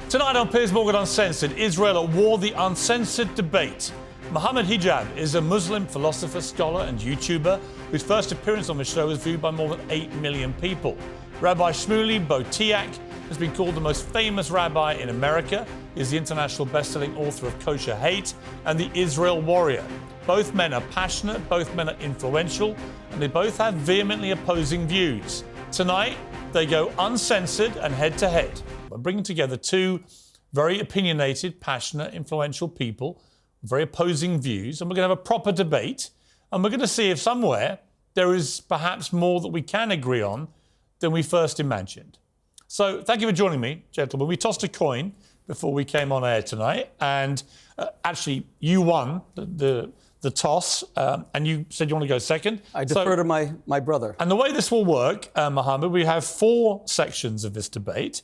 Tonight on Piers Morgan Uncensored, Israel at War, the uncensored debate. Mohammed Hijab is a Muslim philosopher, scholar and YouTuber whose first appearance on the show was viewed by more than 8 million people. Rabbi Shmuley Boteach has been called the most famous rabbi in America. He is the international best-selling author of Kosher Hate and The Israel Warrior. Both men are passionate, both men are influential, and they both have vehemently opposing views. Tonight, they go uncensored and head-to-head. We're bringing together two very opinionated, passionate, influential people, very opposing views, and we're going to have a proper debate, and we're going to see if somewhere there is perhaps more that we can agree on than we first imagined. So thank you for joining me, gentlemen. We tossed a coin before we came on air tonight, and actually you won the toss, and you said you want to go second. I defer to my brother. And the way this will work, Mohammed, we have 4 sections of this debate,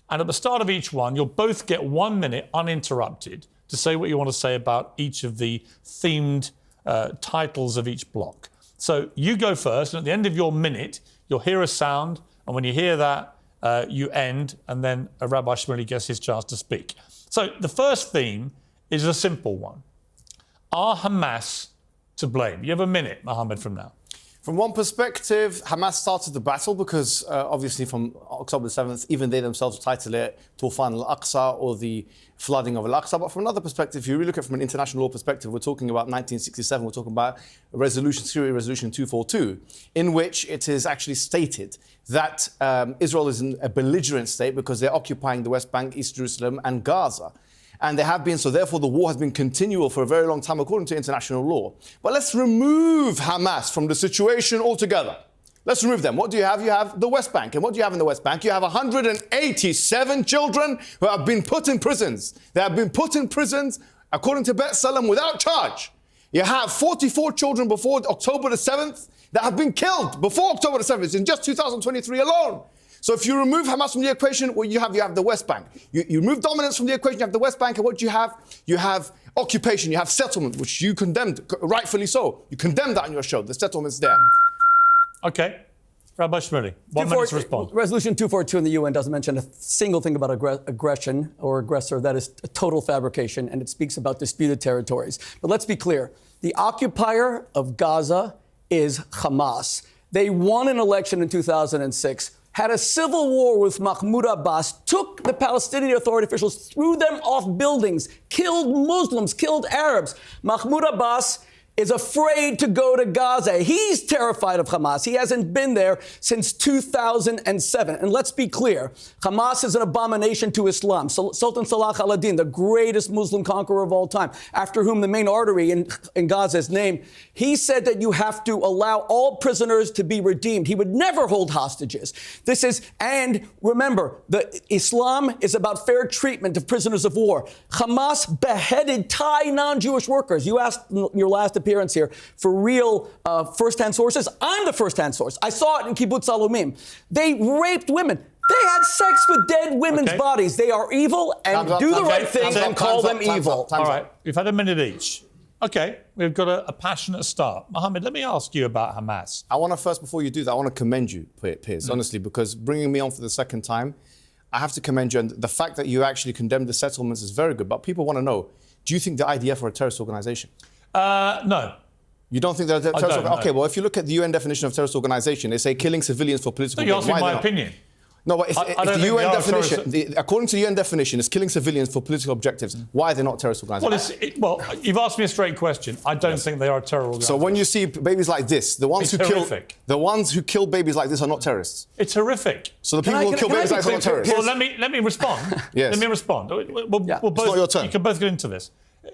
and at the start of each one, you'll both get 1 minute uninterrupted to say what you want to say about each of the themed titles of each block. So you go first, and at the end of your minute, you'll hear a sound, and when you hear that, you end, and then Rabbi Shmuley gets his chance to speak. So the first theme is a simple one. Are Hamas to blame? You have a minute, Mohammed, from now. From one perspective, Hamas started the battle because obviously from October 7th, even they themselves title it Tufan al-Aqsa or the flooding of al-Aqsa. But from another perspective, if you really look at it from an international law perspective, we're talking about 1967, we're talking about Security Resolution 242, in which it is actually stated that Israel is in a belligerent state because they're occupying the West Bank, East Jerusalem and Gaza. And they have been, so therefore the war has been continual for a very long time according to international law. But let's remove Hamas from the situation altogether. Let's remove them. What do you have? You have the West Bank. And what do you have in the West Bank? You have 187 children who have been put in prisons. They have been put in prisons, according to B'Tselem, without charge. You have 44 children before October the 7th that have been killed before October the 7th in just 2023 alone. So if you remove Hamas from the equation, what you have the West Bank. You remove dominance from the equation, you have the West Bank, and what do you have? You have occupation, you have settlement, which you condemned, rightfully so. You condemned that on your show. The settlement's there. Okay. Rabbi Shmuley, 1 minute to respond. Resolution 242 in the UN doesn't mention a single thing about aggression or aggressor. That is a total fabrication, and it speaks about disputed territories. But let's be clear. The occupier of Gaza is Hamas. They won an election in 2006, had a civil war with Mahmoud Abbas, took the Palestinian Authority officials, threw them off buildings, killed Muslims, killed Arabs. Mahmoud Abbas is afraid to go to Gaza. He's terrified of Hamas. He hasn't been there since 2007. And let's be clear, Hamas is an abomination to Islam. Sultan Salah al-Din, the greatest Muslim conqueror of all time, after whom the main artery in Gaza is named, he said that you have to allow all prisoners to be redeemed. He would never hold hostages. And remember, Islam is about fair treatment of prisoners of war. Hamas beheaded Thai non-Jewish workers. You asked in your last appearance here for real first-hand sources. I'm the first-hand source. I saw it in Kibbutz Alumim. They raped women. They had sex with dead women's bodies. They are evil, and do the right thing and call them evil. All right, we've had a minute each. Okay, we've got a passionate start. Mohammed, let me ask you about Hamas. I want to first, before you do that, I want to commend you, Piers, honestly, because bringing me on for the second time, I have to commend you. And the fact that you actually condemned the settlements is very good. But people want to know, do you think the IDF are a terrorist organization? No. You don't think they're a terrorist organization? Okay, well, if you look at the UN definition of terrorist organization, they say killing civilians for political gain. You asked me my opinion. No, but if the UN definition, according to the UN definition, it's killing civilians for political objectives. Why are they not terrorist organizations? Well, you've asked me a straight question. I don't think they are a terror organization. So when you see babies like this, the ones who kill babies like this are not terrorists. It's horrific. So the people who kill babies like this are not terrorists. Well, let me respond. Yes. Let me respond. It's not your turn. You can both get into this.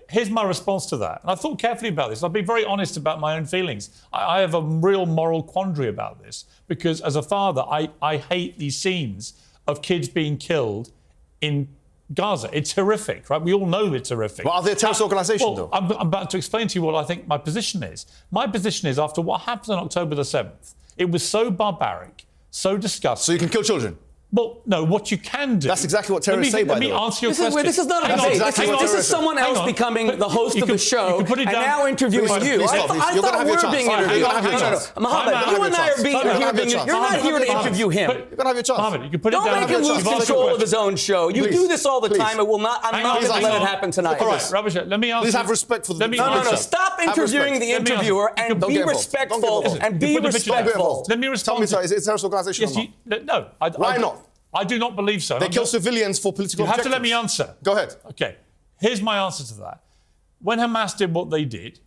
Here's my response to that. And I thought carefully about this. I'll be very honest about my own feelings. I have a real moral quandary about this because as a father, I hate these scenes of kids being killed in Gaza. It's horrific, right? We all know it's horrific. But are they a terrorist organisation, though? I'm about to explain to you what I think my position is. My position is, after what happened on October the 7th, it was so barbaric, so disgusting. So you can kill children? Well, no, what you can do. That's exactly what terrorists say, by the way. Let me answer your This is, question. this is not a Hang on, debate. exactly what This is terrorists someone else Hang on. becoming the host You of the can- show you can put it and down. now interviewing Please, you. please I stop. thought You're gonna have your we're chance. being You're interviewed. gonna have your No, no, no. chance. Mohammed, You're gonna you have and your I are chance. being You're gonna here have your being. chance. You're not here to Mohammed, interview him. You're going to have your chance. Mohammed, you can put it Don't down. make him lose You've asked a control of question. his own show. You Please. do this all the Please. time. I will not. I'm Hang not on, going to hang let on. it happen tonight. All right, Rabbi, let me answer. Please have respect for the Let me No, no, no. answer. Stop Have interviewing respect. the Let me answer. interviewer and Don't be get involved. respectful Don't get involved. and be You put the picture down. respectful. Let me Tell respond. me, sorry, is it a terrorist organisation Yes, or not? no. Why not? I do not believe so. They kill civilians for political You have objectives. to let me answer. Go ahead. Okay. Here's my answer to that. When Hamas did what they did,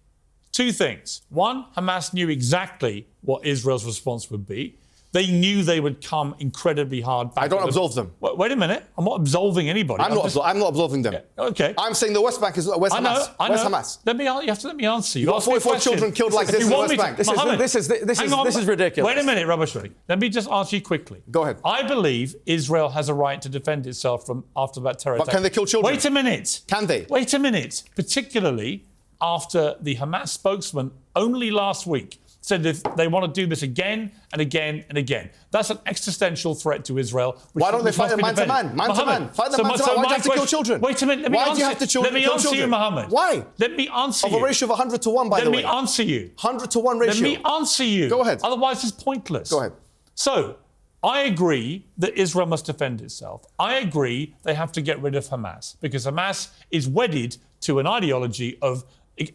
two things. One, Hamas knew exactly what Israel's response would be. They knew they would come incredibly hard back. I don't at them. absolve them. Wait a minute. I'm not absolving anybody. I'm not absolving them. Okay. I'm saying the West Bank is West I know. Hamas. I know. West Hamas. You have to let me answer. You got asked me a 44 question. children killed like If this you in the want West me Bank. to- Mohammed, This hang on. is ridiculous. Wait a minute, Rabashwari. Let me just answer you quickly. Go ahead. I believe Israel has a right to defend itself from after that terror But attack. can they kill children? Wait a minute. Can they? Wait a minute. Particularly after the Hamas spokesman only last week said if they want to do this again and again and again. That's an existential threat to Israel. Why don't they fight them man to man? Man to man. Fight them man to man. Why do you have to kill children? Wait a minute. Let me Why answer. do you have to Let me kill answer you, children? Mohammed. Why? Let me answer Of you. a ratio of 100 to 1, by the way. Let me answer you. 100 to 1 ratio. Let me answer you. Go ahead. Otherwise, it's pointless. Go ahead. So, I agree that Israel must defend itself. I agree they have to get rid of Hamas because Hamas is wedded to an ideology of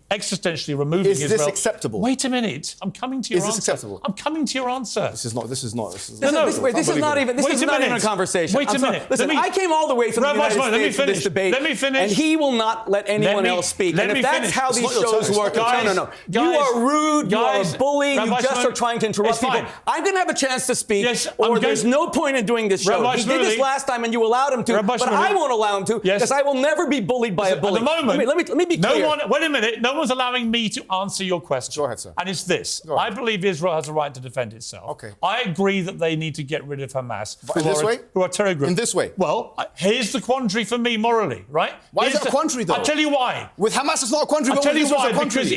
existentially removing Is this Israel. acceptable? Wait a minute. I'm coming to your Is answer. this acceptable? I'm coming to your answer. This is not. This is not unbelievable. even. This Wait is a not even a minute. conversation. Wait a I'm sorry. minute. Listen, Let me- I came all the way from the Rabbi United Shmuel, let me States for this finish. debate. Let me finish. And he will not let anyone else speak. let And if me that's finish. how It's these not your shows turn. work, Guys, no. guys, you are rude. You guys, are a bully. Rabbi You just Shmuel, are trying to interrupt it's people. fine. I'm going to have a chance to speak, Yes, or I'm there's going- no point in doing this show. Rabbi He did this Shmuley- last time, and you allowed him to. Rabbi But Shmuley- I won't allow him to Yes. because I will never be bullied by a bully. At the moment, let me be clear. No one, wait a minute. No one's allowing me to answer your question. Go ahead, sir. And it's this. Go ahead. I believe Israel has a right to defend itself. Okay. I agree that they need to get rid of Hamas. in this way? Who are terror groups. In this way? Well, here's the quandary for me morally, right? Why is Here's it a quandary, though? I'll tell you why. With Hamas, it's not a quandary. I'll But tell with you Israel, why. it's a quandary. Because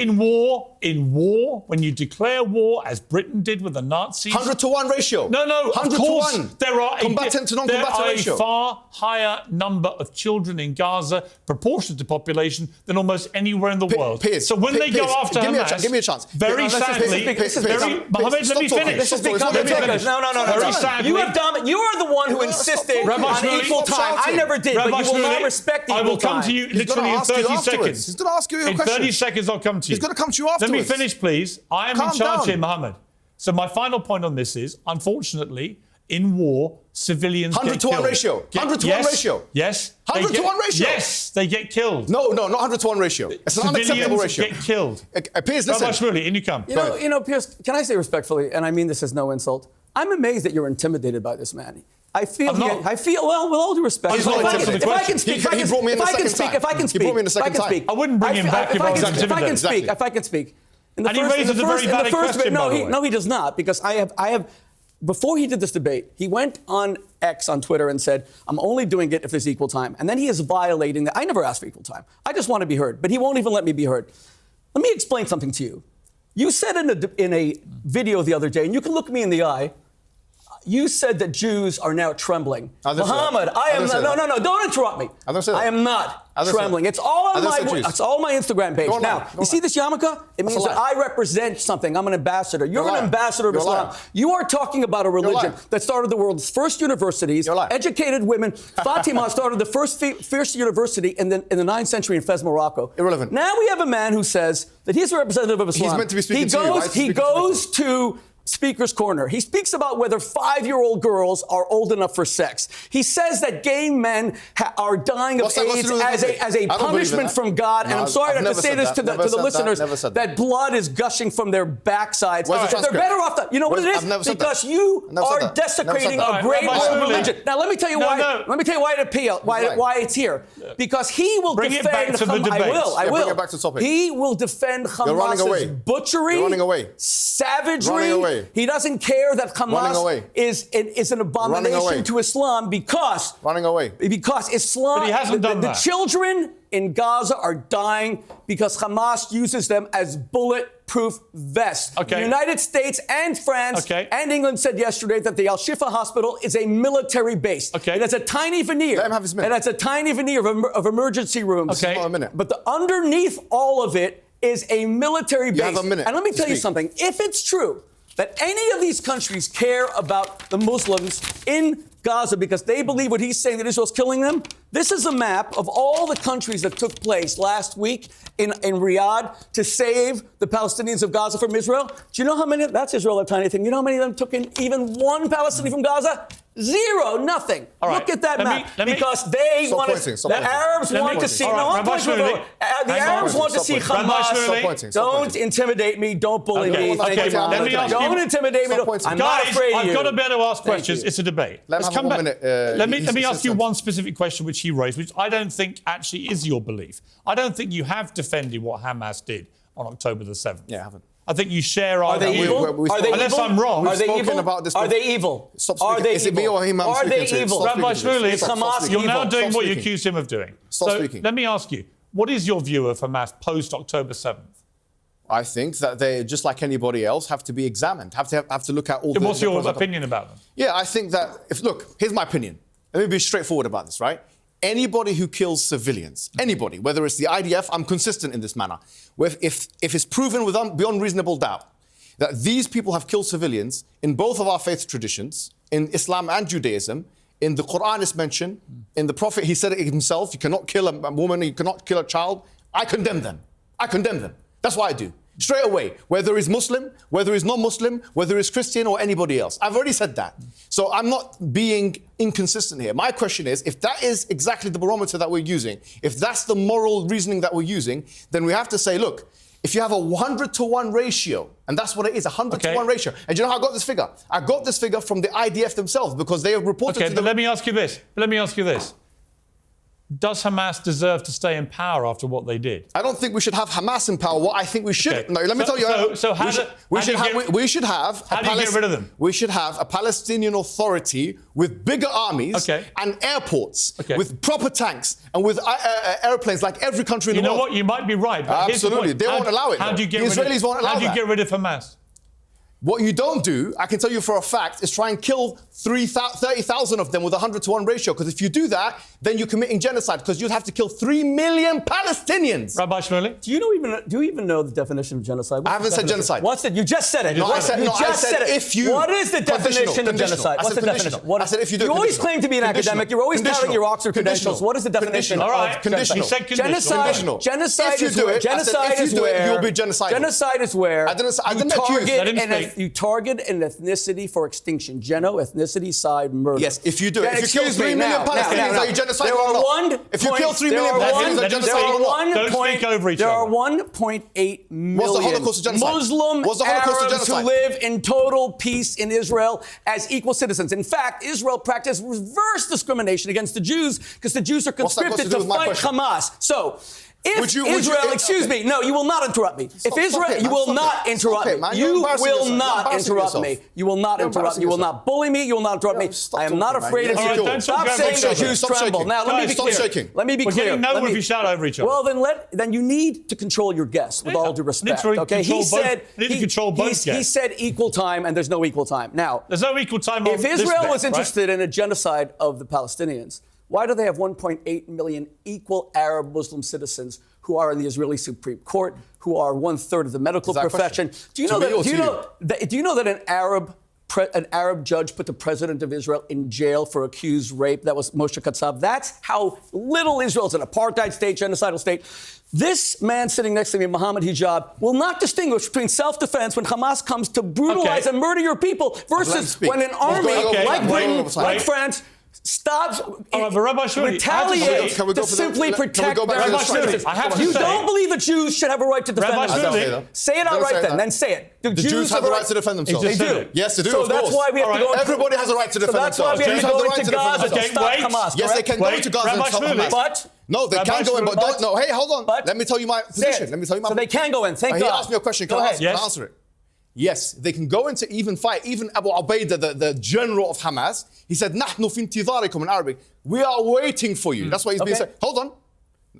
in war, when you declare war, as Britain did with the Nazis, 100 to 1 ratio. No, 100 of course, to 1. there are Combatant to non-combatant there are ratio. a far higher number of children in Gaza, proportionate to population, than almost anywhere in the world. Piers, so when they go Piers, after give me a Hamas, chance, give me a chance. very Piers, sadly, Piers, Mohammed, stop let me talking. finish. This is Become Let me ridiculous. finish. No. Very sadly, You have done. You are the one who insisted Rabbi on Shmuley, equal stop time. I shouting. never did, Rabbi but you will not Shmuley, respect equal I will time. come to you He's gonna literally in ask you 30 afterwards. seconds. He's gonna ask you a in question. 30 seconds, I'll come to you. He's gonna come to you Let me afterwards. finish, please. I am Calm in charge down. here, Mohammed. So my final point on this is, unfortunately, in war, civilians 100 get to 1 killed. ratio. 100 to 1 ratio. Yes. 100 to 1 ratio. Yes, they get killed. No, not 100 to 1 ratio. It's an unacceptable Civilians ratio. get killed. Piers, Rabbi listen. Shmuley, in you come. You know, Piers, can I say respectfully, and I mean this as no insult, I'm amazed that you're intimidated by this man. I feel, I'm not. well, with all due respect, He's not intimidated. if I can speak, He brought me in the second time. if I can He speak, brought me in the second time. I wouldn't bring him back if I was intimidated. If I can speak. And he raises a very valid question, by the way. No, he does not, because I have. Before he did this debate, he went on X on Twitter and said, I'm only doing it if there's equal time. And then he is violating that. I never asked for equal time. I just want to be heard. But he won't even let me be heard. Let me explain something to you. You said in a video the other day, and you can look me in the eye, you said that Jews are now trembling. Muhammad, I am not. No, don't interrupt me. I don't say that. I am not I don't say trembling. that. It's all I on don't say Jews. it's all on my Instagram page. Go on, Now, go you on. see this yarmulke? It means a that lie. I represent something. I'm an ambassador. You're You're a an liar. ambassador of You're a Islam. liar. You are talking about a religion liar. that started the world's first universities, You're a liar. educated women. Fatima started the first university in the 9th century in Fez, Morocco. Irrelevant. Now we have a man who says that he's a representative of Islam. meant to be speaking to you. Why is he He speaking to goes to Speaker's Corner. He speaks about whether 5-year-old girls are old enough for sex. He says that gay men are dying of What's that got to AIDS do with as anything? as a I don't believe in punishment that. from God. And No, I'm sorry I've to have to never say said this that. to the Never said that. listeners, Never said that that. blood is gushing from their backsides. Where's the They're transcript? better off. You know what it I've never is? said that. Because you I've never said are that. desecrating Never said a that. great Rabbi world Shmuley. religion. Now let me tell you why. no. Let me tell you why it appeals. Why it's here? Because he will Bring it defend. back to the debate. I will. Yeah, bring it back to the topic. He will defend You're running away. Hamas's butchery, You're running away. savagery. Running away. He doesn't care that Running Hamas away. is an abomination away. to Islam because Running away. Islam. But he hasn't done the that. children in Gaza are dying because Hamas uses them as bulletproof vests. Okay. The United States and France Okay. and England said yesterday that the Al-Shifa hospital is a military base. Okay. It has a tiny veneer. Let him have his minute. It has a tiny veneer of emergency rooms. Okay. Hold on a minute. But underneath all of it is a military base. have a minute And let me to tell you speak. something. If it's true that any of these countries care about the Muslims in Gaza because they believe what he's saying, that Israel's killing them, this is a map of all the countries that took place last week in Riyadh to save the Palestinians of Gaza from Israel. Do you know how many? That's Israel, a tiny thing. You know how many of them took in even one Palestinian from Gaza? Zero, nothing. All right. Look at that Let me- map. let me- because they Stop want pointing, to. stop The pointing. Arabs Let want me- to see. all right, No, I'm Rabbi pointing Shmuley, to the hang on. Arabs want to Stop see pointing. Rabbi Hamas. Shmuley. Stop pointing, stop Don't pointing. intimidate me. Don't bully Okay, me. okay, Thank you, let me ask you- Don't intimidate me. Stop pointing. I'm not Guys, afraid of you. I've got to be able to ask Thank questions. you. It's a debate. Let him Let's have come one back. minute, let me he ask you said one specific question which he raised, which I don't think actually is your belief. I don't think you have defended what Hamas did on October the 7th. Yeah, I haven't. I think you share our Are they view. evil? we- Are they unless evil? I'm wrong. Are they We've spoken evil? about this Are they before. evil? Stop Are speaking. they Is it me evil? or him I'm Are speaking they to? evil? Stop Rabbi speaking to this. Shmuley, Stop Hamas speaking. you're now evil. doing Stop what you speaking. accused him of doing. Stop so speaking. let me ask you, what is your view of Hamas post-October 7th? I think that they, just like anybody else, have to be examined. Have to look at all. What's your pros and cons. opinion about them? Yeah, I think that here's my opinion. Let me be straightforward about this, right? Anybody who kills civilians, anybody, whether it's the IDF, I'm consistent in this manner. If it's proven beyond reasonable doubt that these people have killed civilians in both of our faith traditions, in Islam and Judaism, in the Quran is mentioned, in the Prophet, he said it himself, you cannot kill a woman, you cannot kill a child. I condemn them. I condemn them. That's what I do. Straight away, whether he's Muslim, whether he's non-Muslim, whether he's Christian or anybody else. I've already said that. So I'm not being inconsistent here. My question is, if that is exactly the barometer that we're using, if that's the moral reasoning that we're using, then we have to say, look, if you have a 100-to-1 ratio, and that's what it is, a 100-to-1 ratio. And do you know how I got this figure? I got this figure from the IDF themselves because they have reported Okay, to but the... let me ask you this. Does Hamas deserve to stay in power after what they did? I don't think we should have Hamas in power. What I think we should... Okay. No, let me tell you... So how we should have how do you get rid of them? We should have a Palestinian Authority with bigger armies and airports, with proper tanks and with airplanes like every country in the world. You know what? You might be right. But here's the Absolutely. point. They won't allow it. How do you get The Israelis won't allow How do you that. get rid of Hamas? What you don't do, I can tell you for a fact, is try and kill 30,000 of them with a 100-to-1 ratio. Because if you do that, then you're committing genocide. Because you'd have to kill 3 million Palestinians. Rabbi Shmuley? Do you even know the definition of genocide? I haven't said genocide. What's it? You just said it. No, I said it. if you... What is the definition of genocide? I What's said the definition? conditional. I said if you do You always conditional. claim to be an academic. You're always touting your Oxford credentials. What is the definition All right. of genocide? You said conditional. Conditional. Genocide If you is do where it, I said if you do it, you'll be genocidal. Genocide is where I didn't accuse. Let him speak. you target an ethnicity for extinction. Ethnicity side murder. Yes, if you do it. If you kill 3 million Palestinians, are you genocidal there or are not? If you kill 3 million Palestinians, are you genocidal or not? Don't speak over each There other. are 1.8 million Was the Holocaust a genocide? Muslim Was the Holocaust a Arabs who genocide? live in total peace in Israel as equal citizens. In fact, Israel practiced reverse discrimination against the Jews because the Jews are What's that got conscripted to do to with my fight question? Hamas. So, if Would you- Israel, okay. me. No, you will not interrupt me. If Stop Israel, it, you man. will Stop not it. interrupt Stop it, me. man. You're You embarrassing will yourself. You're not embarrassing interrupt yourself. me. You will not You're interrupt me. You will embarrassing not bully me. You will not interrupt me. stop I am not talking, man. afraid of You're you. insecure. Stop Don't saying stop the shaking. Jews Stop tremble. shaking. Now, let me be Stop clear. shaking. Let me be We're clear. getting nowhere if you shout over each other. Well, then you need to control your guests, with all due respect. Literally Okay, control both- control both he guests. said equal time, and there's no equal time. Now, There's no equal time on if this Israel bit, was right? interested in a genocide of the Palestinians, why do they have 1.8 million equal Arab Muslim citizens who are in the Israeli Supreme Court, who are 1/3 of the medical Is that a profession? question? Do you To know me that? or Do you to know that? Do you know that an Arab judge put the president of Israel in jail for accused rape? That was Moshe Katsav. That's how little Israel's an apartheid state, genocidal state. This man sitting next to me, Mohammed Hijab, will not distinguish between self-defense when Hamas comes to brutalize and murder your people Let him versus speak. when an army Okay. like Wait, Britain, wait, like wait. France, stops, but Rabbi Shmuley, retaliate can we go to for the- simply can we protect go back their to the Rabbi Shmuley, citizens. I have to You say- don't believe that Jews should have a right to defend Rabbi themselves? Shmuley, Say it Don't outright say then. that. Then say it. The Jews have the right to defend themselves. They They do. do. Yes, they do, So of that's course. why we have to go. Everybody has a right to defend So that's why themselves. we have Jews to have go the right into to defend Gaza to themselves. stop wait. Hamas. Yes, they correct? can go Wait, to Gaza Rabbi and stop Shmuley. Hamas. But No, they Rabbi can go in, but Shmuley. don't. No, hey, hold on. But- Let me tell you my Say position. it. Let me tell you my. So they can go in. Thank He God. asked me a question. Go Can I ahead. answer, Yes. can I answer it? Yes, they can go into even fight. Even Abu Ubaidah, the general of Hamas, he said, "Nahnu fi intidharikum" in Arabic. We are waiting for you. That's why he's being Okay. said. Hold on.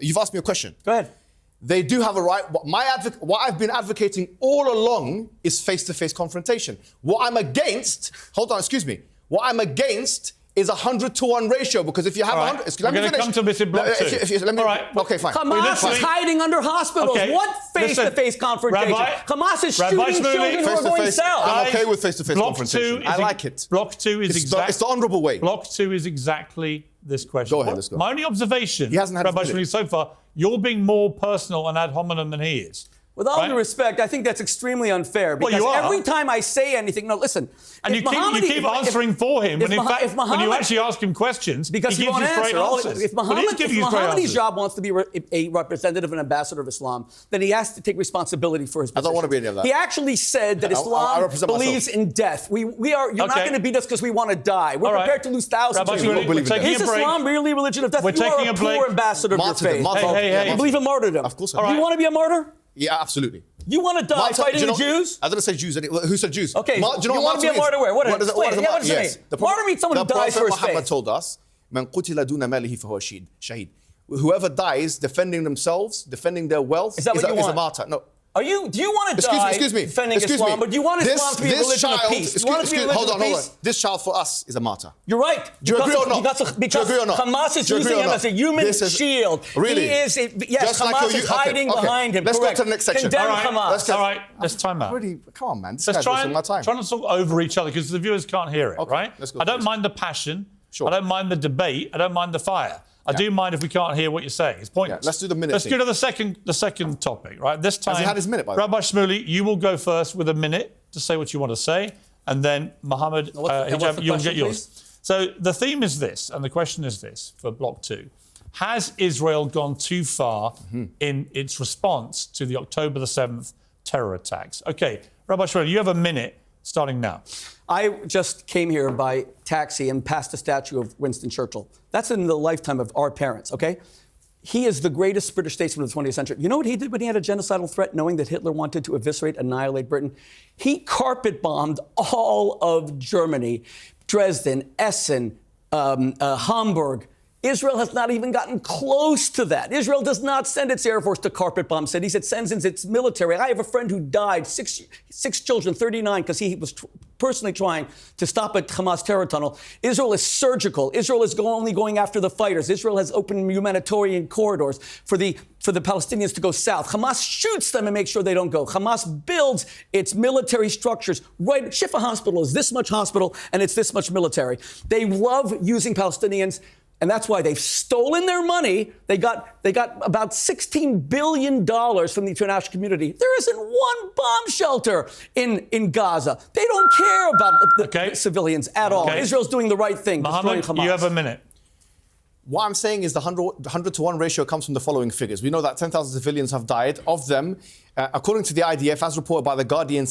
You've asked me a question. Go ahead. They do have a right. What I've been advocating all along is face-to-face confrontation. What I'm against, hold on, excuse me. What I'm against is a 100-to-1 ratio, because if you have 100, we're going to come to this in block two. Let me, all right. Okay, fine. Hamas is hiding under hospitals. Okay. What face-to-face confrontation? Hamas is shooting children who are going south. I'm okay with face-to-face Block confrontation. I like it. Block two is exactly... It's the honourable way. Block two is exactly this question. Go ahead, let's go. My only observation, He hasn't had Rabbi a minute. Shmuley, so far, you're being more personal and ad hominem than he is. With all due respect, I think that's extremely unfair, because you are. every time I say anything, no, listen. And you keep answering for him, and in fact, when you actually ask him questions, because he gives you straight answers. If Mohammed Hijab wants to be a representative and ambassador of Islam, then he has to take responsibility for his position. I don't want to be any of that. He actually said that Islam believes in death. You're not going to beat us because we want to die. We're prepared to lose thousands of people. Is Islam really a religion of death? We're taking a break. You are a poor ambassador of your faith. Hey. You believe in martyrdom. Of course I do. You want to be a martyr? Yeah, absolutely. You want to die fighting the Jews? I didn't say Jews. Who said Jews? Okay, do you know want to be a martyr where? What does it mean? Yes. Martyr means someone who dies for his faith. Muhammad told us, "Man qutila duna malihi fahuwa shaheed." Whoever dies defending themselves, defending their wealth, is a martyr. No. Do you want to die defending Islam, but do you want Islam to be a religion of peace? Hold on. This child for us is a martyr. You're right. Do you agree or not? Because Hamas is using him as a human shield. Really? Yes, Hamas is hiding behind him. Let's go to the next section. Condemn Hamas. All right, let's time out. Come on, man. Let's try not to talk over each other, because the viewers can't hear it, right? I don't mind the passion. Sure. I don't mind the debate. I don't mind the fire. I do mind if we can't hear what you're saying. It's pointless. Let's do the minute Let's thing. go to the second topic, right? This time, Has he had his minute, by the way? Rabbi Shmuley, you will go first with a minute to say what you want to say, and then Mohammed Hijab, you'll get yours. Please? So the theme is this, and the question is this for Block 2. Has Israel gone too far in its response to the October the 7th terror attacks? Okay, Rabbi Shmuley, you have a minute starting now. I just came here by taxi and passed a statue of Winston Churchill. That's in the lifetime of our parents, okay? He is the greatest British statesman of the 20th century. You know what he did when he had a genocidal threat, knowing that Hitler wanted to eviscerate, annihilate Britain? He carpet bombed all of Germany, Dresden, Essen, Hamburg. Israel has not even gotten close to that. Israel does not send its Air Force to carpet bomb cities. It sends in its military. I have a friend who died, six children, 39, because he was personally trying to stop a Hamas terror tunnel. Israel is surgical. Israel is only going after the fighters. Israel has opened humanitarian corridors for the Palestinians to go south. Hamas shoots them and makes sure they don't go. Hamas builds its military structures. Right, Shifa Hospital is this much hospital, and it's this much military. They love using Palestinians. And that's why they've stolen their money. They got about $16 billion from the international community. There isn't one bomb shelter in Gaza. They don't care about the civilians at all. Israel's doing the right thing. Mohammed, you have a minute. What I'm saying is the 100-to-1 ratio comes from the following figures. We know that 10,000 civilians have died. Of them, according to the IDF, as reported by The Guardian,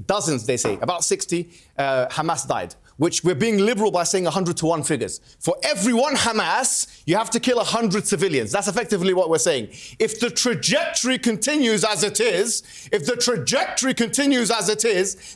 dozens, they say, about 60 Hamas died, which we're being liberal by saying 100-to-1 figures. For every one Hamas, you have to kill 100 civilians. That's effectively what we're saying. If the trajectory continues as it is,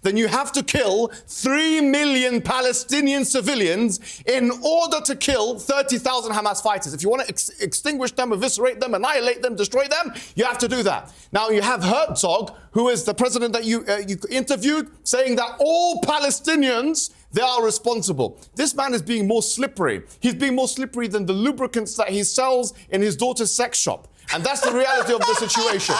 then you have to kill 3 million Palestinian civilians in order to kill 30,000 Hamas fighters. If you want to extinguish them, eviscerate them, annihilate them, destroy them, you have to do that. Now, you have Herzog, who is the president that you interviewed, saying that all Palestinians, they are responsible. This man is being more slippery. He's being more slippery than the lubricants that he sells in his daughter's sex shop. And that's the reality of the situation.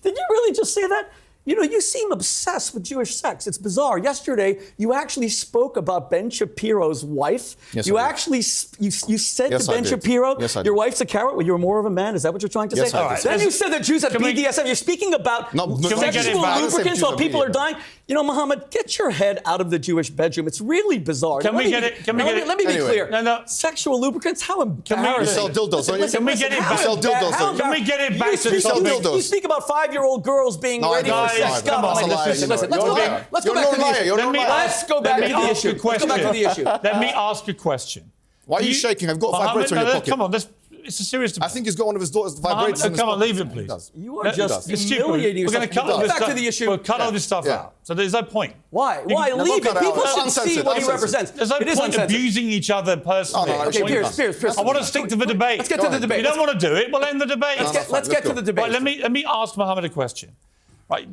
Did you really just say that? You know, you seem obsessed with Jewish sex. It's bizarre. Yesterday, you actually spoke about Ben Shapiro's wife. Yes, you I did. actually you said Yes, to Ben I did. Shapiro, Yes, I did. your wife's a carrot. Well, you're more of a man. Is that what you're trying to Yes, say? I did. Then you said that Jews have BDSM. You're speaking about sexual lubricants while people are dying. You know, Mohammed, get your head out of the Jewish bedroom. It's really bizarre. Can we get it? Let me be clear. No. Sexual lubricants? How embarrassing. You sell dildos, don't you? Can we get it back? sell dildos, don't you? Can we get it back to the You sell topic? dildos. You speak about 5-year-old girls being ready for guys, sex. come on, Listen, let's You're go a back. Let's go liar. back to the You're a issue. liar. Let's go back to the issue. Let's go back to the issue. Let me ask a question. Why are you shaking? I've got a vibrator in your pocket. Come on, it's a serious debate. I think he's got one of his daughters vibrating. Mohammed, come on, leave it, please. You are just It's stupid. humiliating We're going yourself. to cut all Get this back stuff. to the issue. We'll cut all this stuff Yeah. out. So there's no point. Why? Why? No, Leave cut it. it People out. should see Uncensored, what he uncensored. represents. There's no It is point uncensored. abusing each other personally. Oh, no, Okay, What Piers, does? Piers. I want to stick to the debate. Let's get to the debate. You don't want to do it? Well, end the debate. Let's get to the debate. Right, let me ask Mohammed a question. Right,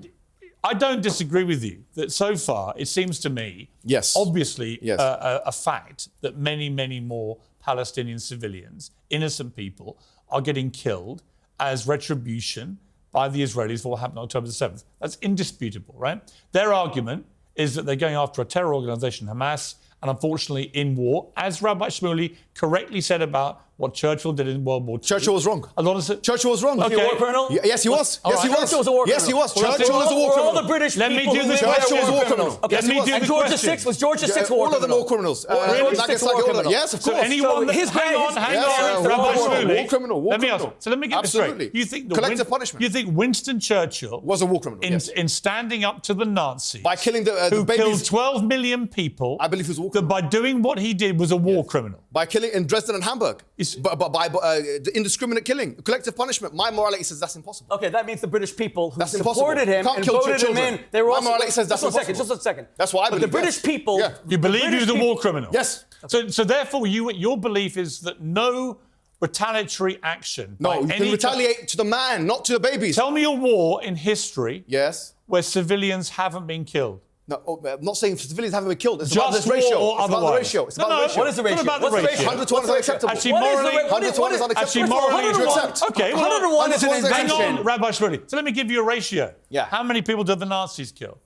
I don't disagree with you that so far it seems to me, Yes. obviously, Yes. a fact that many more Palestinian civilians, innocent people, are getting killed as retribution by the Israelis for what happened on October the 7th. That's indisputable, right? Their argument is that they're going after a terror organization, Hamas, and unfortunately in war, as Rabbi Shmuley correctly said about what Churchill did in World War II. Churchill was wrong. A lot of Churchill was wrong. Was he a war criminal? Yes, he was. Yes, he right. was. Churchill was a war Yes, he criminal. was. Churchill is a war Were all criminal. the British Let me people do who the lived there question. war Churchill was a war criminals? criminal. Okay. Let me do And the George question. VI was George VI war All of them criminal? war criminals. George Like VI it's like war all of them. criminal. Yes, of So course. anyone that, his hang grand- on, Yes, Rabbi war Shmuley. criminal, war Let me ask. criminal. So let me get this Absolutely. straight. You think the Collective punishment. You think Winston Churchill Was a war criminal, yes. in standing up to the Nazis By killing the who babies. killed 12 million people? I believe he was a war that by doing what he did was a war criminal. By killing in Dresden and Hamburg. It's- By the indiscriminate killing. Collective punishment. My morality says that's impossible. Okay, that means the British people who That's impossible. supported him Can't and kill voted him children. in, they were My also... morality says that's just a second, impossible. just a second. That's what I But believe, the British yes. people... Yeah. You believe he British was a people- war criminal? Yes. So therefore, your belief is that no retaliatory action. No, by you any can retaliate to the man, not to the babies. Tell me a war in history Yes. where civilians haven't been killed. No, I'm not saying civilians haven't been killed. It's Just about this war ratio. or It's about the otherwise. ratio. It's No, about no. the ratio. What is the ratio? What about the What's the ratio? ratio? 100 to 1 is What's the ratio? unacceptable. Actually, What is the morally- ra- what 100 to 1 is what unacceptable. First of all, 100 to 1. accept. Okay, well, 101 is an 100 to 1 is invention. Hang on, Rabbi Shmuley. So let me give you a ratio. Yeah. How many people did the Nazis kill?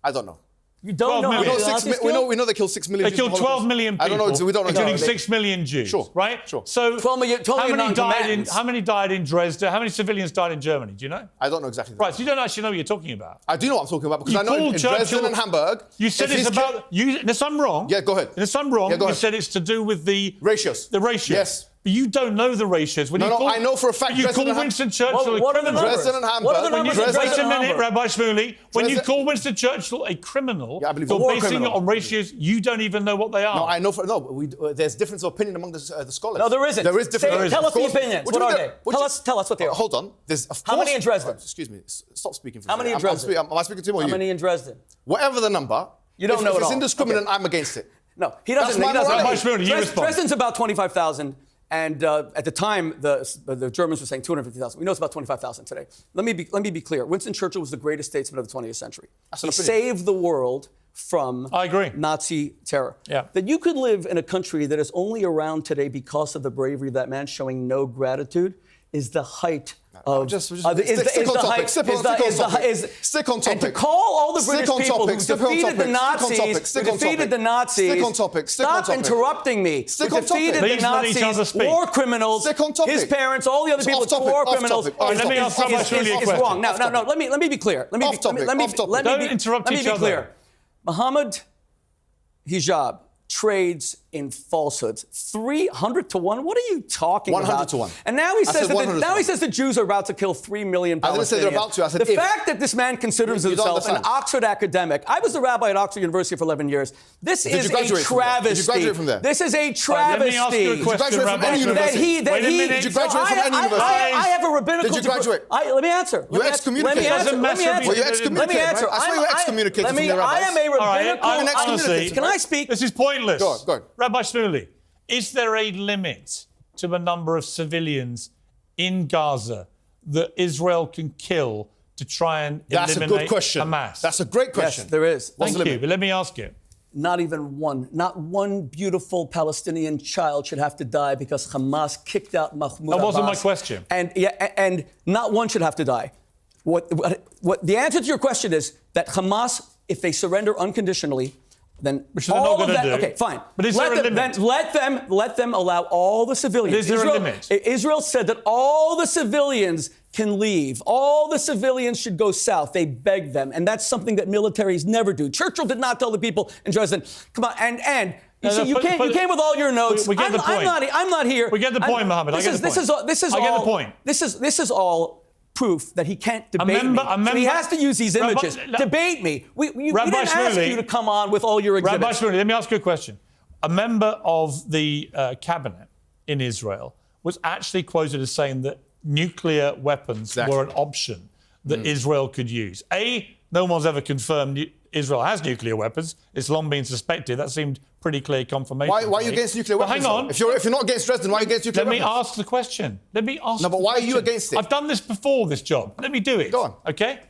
I don't know. You don't 12 know how million. many We know Nazis we killed? know they killed 6 million They Jews in killed the 12 Holocaust. million people. I don't know. We don't know. Including exactly. 6 million Jews. Sure, Right? sure. So 12 million non-combatants. how many died in Dresden? How many civilians died in Germany? Do you know? I don't know exactly. Right, so you don't actually know what you're talking about. I do know what I'm talking about because You I know in called Dresden Churchill- and Hamburg. You said if it's his about you. Unless I'm wrong. Yeah, go ahead. Unless I'm wrong, Yeah, go you ahead. said it's to do with the Ratios. The ratio. Yes. But you don't know the ratios. When No, you no, call, I know for a fact when you Dresden call and Winston Churchill What a are the criminal. numbers? Dresden and Hamburg. What are the When you- numbers? in Wait a Dresden and minute, Hamburg? Rabbi Shmuley. When you Dresden- call Winston Churchill a criminal Yeah, I believe for a war basing criminal. it on ratios, you don't even know what they are. No, I know for there's difference of opinion among the scholars. No, there isn't. There is difference. Say- tell us Of the course. opinions. What do What you are mean? they? Tell us what they are. Hold on. There's of How many course- in Dresden? Excuse me. Stop speaking for How me. many in Dresden? Am I speaking to him or How you? many in Dresden? Whatever the number. You don't know if it it's all. indiscriminate, Okay. I'm against it. No, he doesn't. my He doesn't. morality. Rabbi Shmuley, you respond. Dresden's about 25,000. And at the time, the Germans were saying 250,000. We know it's about 25,000 today. Let me be clear. Winston Churchill was the greatest statesman of the 20th century. He an opinion. saved the world from I agree. Nazi terror. Yeah. That you could live in a country that is only around today because of the bravery of that man showing no gratitude is the height of... Stick on topic. Stick on topic. And to call all the British people who defeated the Nazis, stop interrupting me, Stick who on topic. defeated the Please let each other Nazis, speak. war criminals, Stick on topic. his parents, all the other people, Off topic, war off criminals, topic, off Let me ask Rabbi Shmuley a is question. wrong. No, let me be clear. Let me Off topic, let me off topic. let me Don't be- interrupt let me each be other. clear. Mohammed Hijab trades in falsehoods. 300 to 1? What are you talking 100 about? to 1. And now he I says said 100 to now 1. he says the Jews are about to kill 3 million Palestinians. I didn't say they're about to. I said the if. fact that this man considers You don't himself an understand. Oxford academic. I was a rabbi at Oxford University for 11 years. This is you a graduate from there? travesty. Did you graduate from there? This is a Let me travesty. ask you a question, graduate from Rabbi any Shmuley. university? That Wait a he, minute. Did you graduate from any I university? have a rabbinical Did you degree. graduate? Let me answer. You were excommunicated. Let me answer. Doesn't Let me matter answer. if Were you Let me excommunicated? answer. I swear you were excommunicated from the I am a rabbis. All right, rabbinical. I'm excommunicated. Can I speak? This is pointless. Go on, go on. Rabbi Shmuley, is there a limit to the number of civilians in Gaza that Israel can kill to try and That's a eliminate good question. Hamas? That's a great question. Yes, there is. What's Thank the you, limit? but let me ask you. Not even one. Not one beautiful Palestinian child should have to die because Hamas kicked out Mahmoud Abbas. That wasn't my question. And not one should have to die. What the answer to your question is that Hamas, if they surrender unconditionally, then Which they're not all of gonna that. do. Okay, fine. But is there a limit? Then let them allow all the civilians. Is there a limit? Israel said that all the civilians can leave. All the civilians should go south. They begged them, and that's something that militaries never do. Churchill did not tell the people in Dresden, "Come on," and. You see, you came with all your notes. We get the point. I'm not here. We get the point, Mohammed. I get the point. I get the point. This is all proof that he can't debate me. So he has to use these Rabbi- images. Debate me. We Rabbi didn't ask Shmuley- you to come on with all your exhibits. Rabbi Shmuley, let me ask you a question. A member of the cabinet in Israel was actually quoted as saying that nuclear weapons were an option that Israel could use. No one's ever confirmed Israel has nuclear weapons. It's long been suspected. That seemed pretty clear confirmation. Why are you against nuclear But weapons? hang on. If you're not against Dresden, why are you against nuclear weapons? Let me ask the question. No, but why are you against it? I've done this before, this job. Let me do it. Go on. Okay?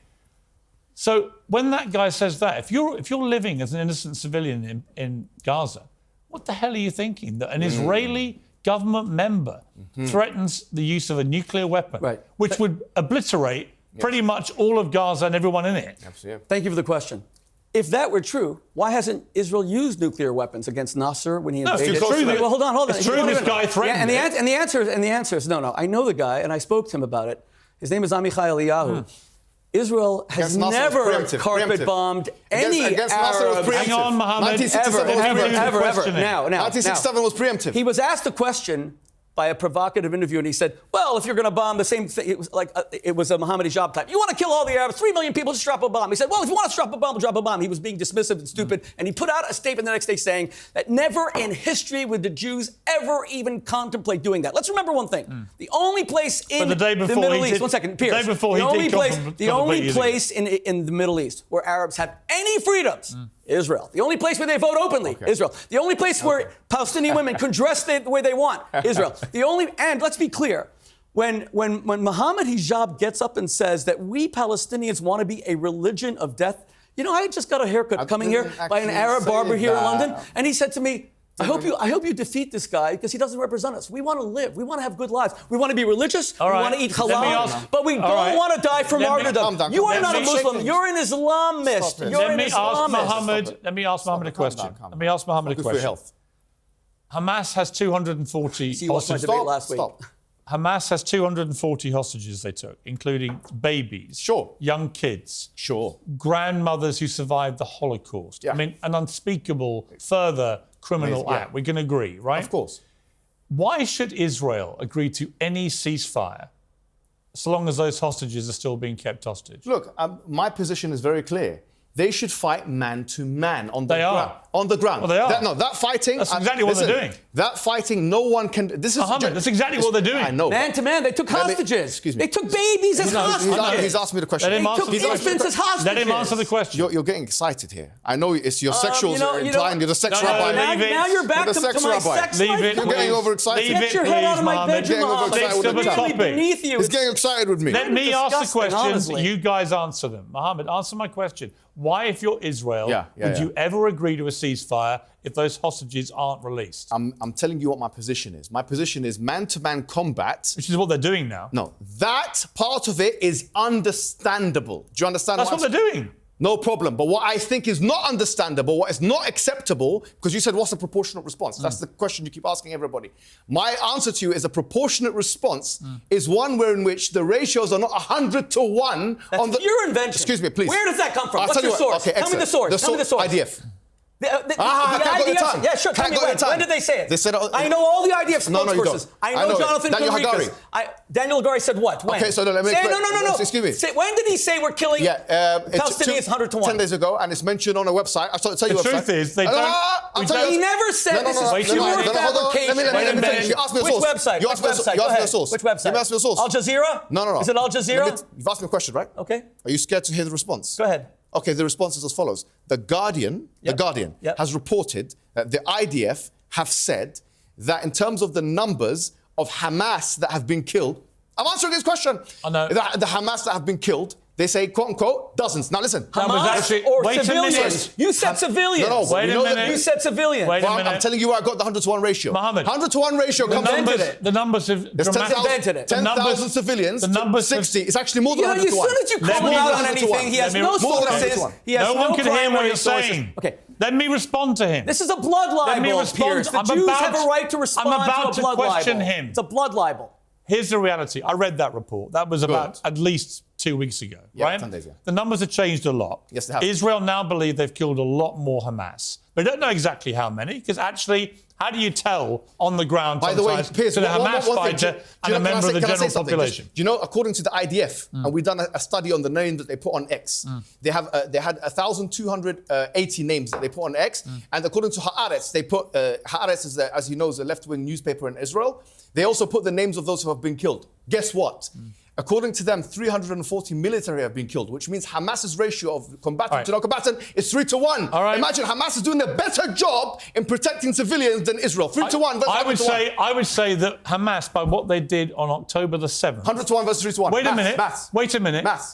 So when that guy says that, if you're living as an innocent civilian in Gaza, what the hell are you thinking? That an Israeli government member threatens the use of a nuclear weapon, which would obliterate pretty much all of Gaza and everyone in it. Absolutely. Thank you for the question. If that were true, why hasn't Israel used nuclear weapons against Nasser when he invaded? It's true. Well, hold on. It's true this guy threatened it. And the answer is no. I know the guy, and I spoke to him about it. His name is Amichai Eliyahu. Israel has never carpet bombed any Arab. Hang on, Mohammed. Ever. Now. 1967 was preemptive. He was asked a question by a provocative interview, and he said, well, if you're going to bomb the same thing, it was like it was a Mohammed Hijab type. You want to kill all the Arabs, 3 million people, just drop a bomb. He said, well, if you want to drop a bomb, drop a bomb. He was being dismissive and stupid, and he put out a statement the next day saying that never in history would the Jews ever even contemplate doing that. Let's remember one thing. The only place in the Middle East, one second, Pierce, the only place in the Middle East where Arabs have any freedoms, Israel. The only place where they vote openly, Israel. The only place where Palestinian women can dress the way they want, Israel. And let's be clear, when Mohammed Hijab gets up and says that we Palestinians want to be a religion of death, you know, I just got a haircut coming here by an Arab barber here in London, and he said to me, I hope you defeat this guy because he doesn't represent us. We want to live. We want to have good lives. We want to be religious. We want to eat halal. But we don't want to die for martyrdom. You are not a Muslim. You're an Islamist. Let me ask Mohammed a question. Let me ask Mohammed a question. Hamas has 240 hostages. Hamas has 240 hostages they took, including babies, young kids, grandmothers who survived the Holocaust. I mean, an unspeakable further criminal act. We can agree, right? Of course. Why should Israel agree to any ceasefire so long as those hostages are still being kept hostage? Look, my position is very clear. They should fight man to man on the ground. On the ground. Well, they are. That fighting. That's exactly what they're doing. That fighting, no one can. This is Mohammed, that's exactly what they're doing. I know. Man to man, they took hostages. Excuse me. They took babies as hostages. He's asked me the question. They took infants as hostages. Let him answer the question. You're getting excited here. I know it's your sexuals are inclined. You're the sex rabbi. Now you're back to my sex Leave life. it. You're getting overexcited. Get your head out of my bedroom, Mohammed. Beneath you. He's getting excited with me. Let me ask the questions. You guys answer them. Mohammed, answer my question. Why, if you're Israel, would you ever agree to a ceasefire if those hostages aren't released? I'm telling you what my position is. My position is man-to-man combat. Which is what they're doing now. No, that part of it is understandable. Do you understand? That's what they're doing. No problem. But what I think is not understandable, what is not acceptable, because you said, what's a proportionate response? That's the question you keep asking everybody. My answer to you is a proportionate response is one where in which the ratios are not 100 to 1. That's your invention. Excuse me, please. Where does that come from? What's your source? Okay, Tell me the source. Tell me the source. IDF. The IDF. Yeah, sure. Tell me when did they say it? They said, I know all the IDF spokespersons. I know Jonathan Conricus. Daniel Hagari said what? When? Okay, so let me explain. No. Excuse me. When did he say we're killing Palestinians 100 to 1? 10 days ago, and it's mentioned on a website. I'll tell you the truth is, they don't. He never said this is pure fabrication. Let me finish. You asked me a source. Which website? You asked me a source. Which website? You asked me a source. Al Jazeera? No. Is it Al Jazeera? You've asked me a question, right? Okay. Are you scared to hear the response? Go ahead. Okay, the response is as follows. The Guardian has reported that the IDF have said that in terms of the numbers of Hamas that have been killed, I'm answering this question. I know. The Hamas that have been killed, they say, quote unquote, dozens. Now listen. Hamas or civilians? You said civilians. No, wait a minute. You said civilians. Wait a minute. I'm telling you where I got the 100 to 1 ratio. Mohammed. 100 to 1 ratio comes from the numbers have invented it. 10,000 civilians. The numbers 60. It's actually more than 100 to 1. As soon as you call him out on anything, he has no sources. No one can hear what you're saying. Okay. Let me respond to him. This is a blood libel. Let me respond. The Jews have a right to respond I'm about to a blood question libel. him. It's a blood libel. Here's the reality. I read that report. That was about at least 2 weeks ago, Yeah, right? 10 days, yeah. The numbers have changed a lot. Yes, they have. Israel now believe they've killed a lot more Hamas. They don't know exactly how many, because actually, how do you tell on the ground By the way, sometimes Piers, to the one Hamas thing. fighter and a member of the general population? Do you know, according to the IDF, and we've done a study on the names that they put on X, they had 1,280 names that they put on X, and according to Haaretz, they put Haaretz is, as you know, is a left-wing newspaper in Israel. They also put the names of those who have been killed. Guess what? According to them, 340 military have been killed, which means Hamas's ratio of combatant to non-combatant is 3-1. All right. Imagine Hamas is doing a better job in protecting civilians than Israel. 3-1 versus 100-1. I would say that Hamas, by what they did on October the 7th, 100-1 versus 3-1. Wait a minute.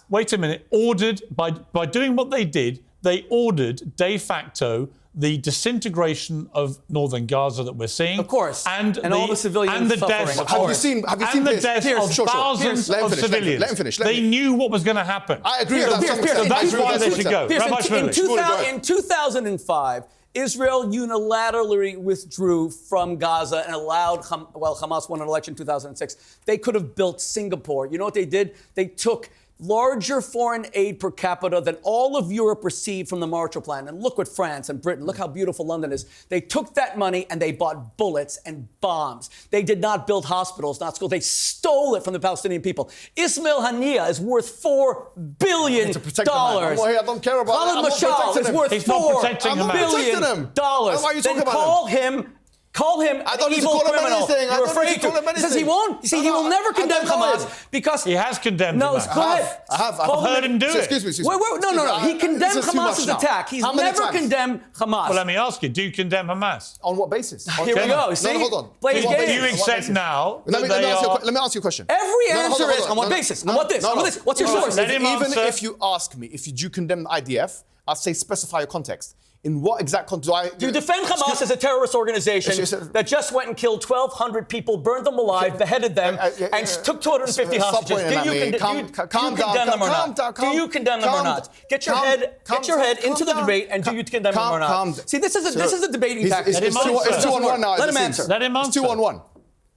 Wait a minute. Ordered by doing what they did, they ordered de facto the disintegration of northern Gaza that we're seeing. Of course. And all the civilians and the suffering. deaths. Have you seen and the deaths of thousands of civilians. Let him finish. They knew what was going to happen. I agree with that. So that's why they should go. Pierce, Rabbi Shmuley. in 2005, Israel unilaterally withdrew from Gaza and allowed, Hamas won an election in 2006. They could have built Singapore. You know what they did? They took larger foreign aid per capita than all of Europe received from the Marshall Plan. And look what France and Britain, look how beautiful London is. They took that money and they bought bullets and bombs. They did not build hospitals, not schools. They stole it from the Palestinian people. Ismail Haniyeh is worth $4 billion. To protect the man. I don't care about Khalid Mashal is worth He's not protecting $4 the man. billion. Why are you talking Then about call him I an don't need to evil call him criminal. anything. I You're don't need afraid to call him He says he anything. won't. You see, he will never condemn Hamas because He has condemned No, Hamas. go ahead. I've heard him do it. Excuse me. Wait, no. He condemned This is too much Hamas's now. attack. He's How many never times? condemned Hamas. Well, let me ask you, do you condemn Hamas? On what basis? Here we go. See? No, hold on. Play his On what game. Do you basis? accept now Let that me they are... let me ask you a question. Every answer hold is on what basis? On what this? On what this? What's your source? Let him Even answer. if you ask me, if you do condemn the IDF, I'd say specify your context. In what exact context Do you defend Hamas as a terrorist organization that just went and killed 1,200 people, burned them alive, beheaded them, and took 250 hostages? Do you condemn them or not? Do you condemn them or not? Get your head into the debate, and do you condemn them or not? See, this is a debating tactic. It's 2-on-1 now. Let him answer. Let him It's answer. 2-on-1.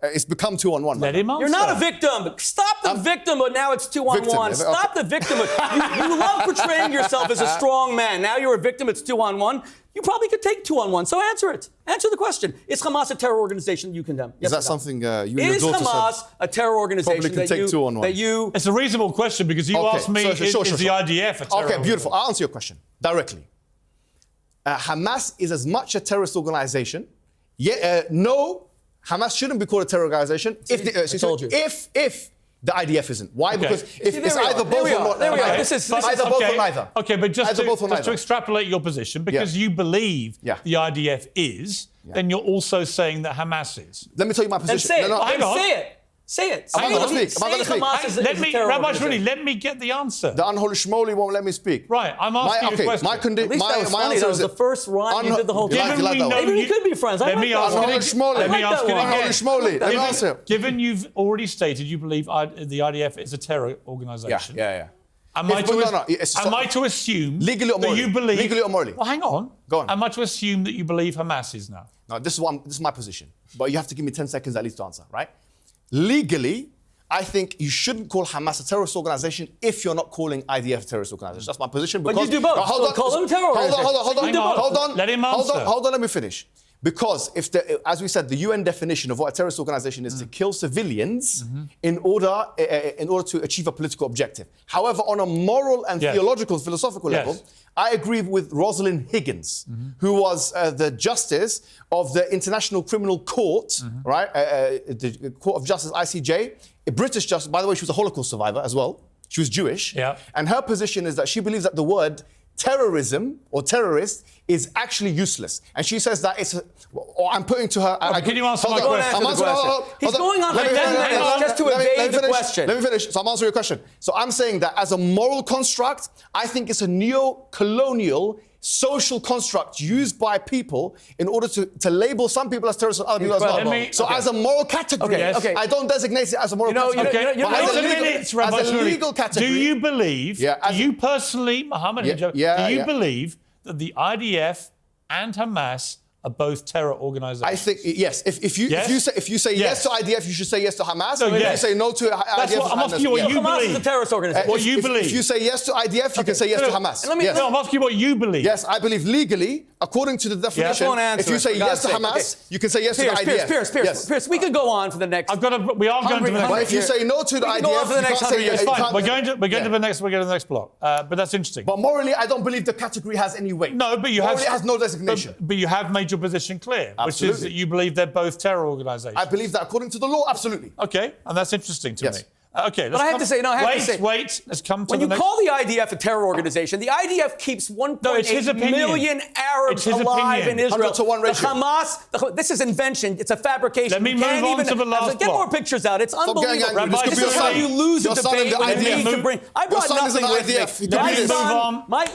It's become 2-on-1. Let him answer. You're not a victim. Stop the victim, but now it's 2-on-1. Victim. Stop the victim. You love portraying yourself as a strong man. Now you're a victim, it's 2-on-1. You probably could take 2-on-1. So answer it. Answer the question. Is Hamas a terror organization you condemn? Yes Is that or no? something you and your Is daughter Hamas said? a terror organization Probably could take 2-on-1. that you... It's a reasonable question because you asked me, is the IDF a terror Okay, beautiful. I'll answer your question directly. Hamas is as much a terrorist organization. No, Hamas shouldn't be called a terror organization if the IDF isn't. Why? Because if it's either both or not. There we go. This is either both or neither. Okay, but just Either both or to neither. extrapolate your position, because you believe the IDF is, then you're also saying that Hamas is. Let me tell you my Then position. say it. hang on. Say it. Say it. I'm not gonna speak. I'm not Say gonna Hamas is Let a me, terror Rabbi organization. Shmuley, let me get the answer. The unholy Shmoley won't let me speak. Right, I'm asking you a question. At least that was funny. That was the first rhyme you did the whole time. Maybe we could be friends. Let me ask Unholy Shmoley. Let me ask it Unholy again. Shmoley. Let me answer. Given you've already stated you believe the IDF is a terror organization. Yeah. Am I If- to assume Legally or that morally? you believe... Legally or morally? Well, hang on. Go on. Am I to assume that you believe Hamas is now? No, this is my position. But you have to give me 10 seconds at least to answer, right? Legally, I think you shouldn't call Hamas a terrorist organization if you're not calling IDF a terrorist organization. That's my position. But you do both. Hold on. Call them terror organizations. Hold on. Let him answer. Hold on. Let me finish. Because as we said, the UN definition of what a terrorist organization is to kill civilians in order to achieve a political objective. However, on a moral and theological, philosophical level, I agree with Rosalind Higgins, who was the justice of the International Criminal Court, right? The Court of Justice, ICJ, a British justice. By the way, she was a Holocaust survivor as well. She was Jewish. Yeah. And her position is that she believes that the word terrorism or terrorist is actually useless. And she says that it's... I'm putting to her... Can you answer my question? He's going on for 10 minutes just to evade the question. Let me finish. So I'm answering your question. So I'm saying that as a moral construct, I think it's a neo-colonial social construct used by people in order to label some people as terrorists and other people as not. So as a moral category, I don't designate it as a moral category. As a legal category. Do you believe, do you personally, Mohammed Hijab, do you believe that the IDF and Hamas are both terror organizations? I think yes. If you say yes to IDF, you should say yes to Hamas. No, If yes. you say no to IDF, That's what I'm asking you. What you Hamas believe? is a terrorist organization. What you believe? If you say yes to IDF, you can say yes to Hamas. Yes. No, I'm asking you what you believe. Yes, I believe legally, according to the definition, won't answer if you it, say for yes to God's Hamas, sake. you can say yes to the IDF. Pierce, we could go on for the next. We are going to the next. But if you say no to the We can go on IDF, for the you next can't 100 say years. you Fine. can't- We're going to the next. We're going to the next block. But that's interesting. But morally, I don't believe the category has any weight. No, but you morally have. it has no designation. But you have made your position clear, which is Absolutely. that you believe they're both terror organizations. I believe that according to the law, absolutely. Okay, and that's interesting to Yes. me. Okay, But I have to say, wait. Let's come to When the you next. call the IDF a terror organization, the IDF keeps 1.8 million Arabs It's his alive opinion. in Israel. 100 to 1 the ratio. Hamas, this is invention. It's a fabrication. Let me You can't move on even, to the last Get block. more pictures out. It's Stop getting unbelievable. angry. This could This be is your how son. you lose a Your son in debate the when you IDF. need to bring. I Your brought son is in nothing the with me. IDF. He could be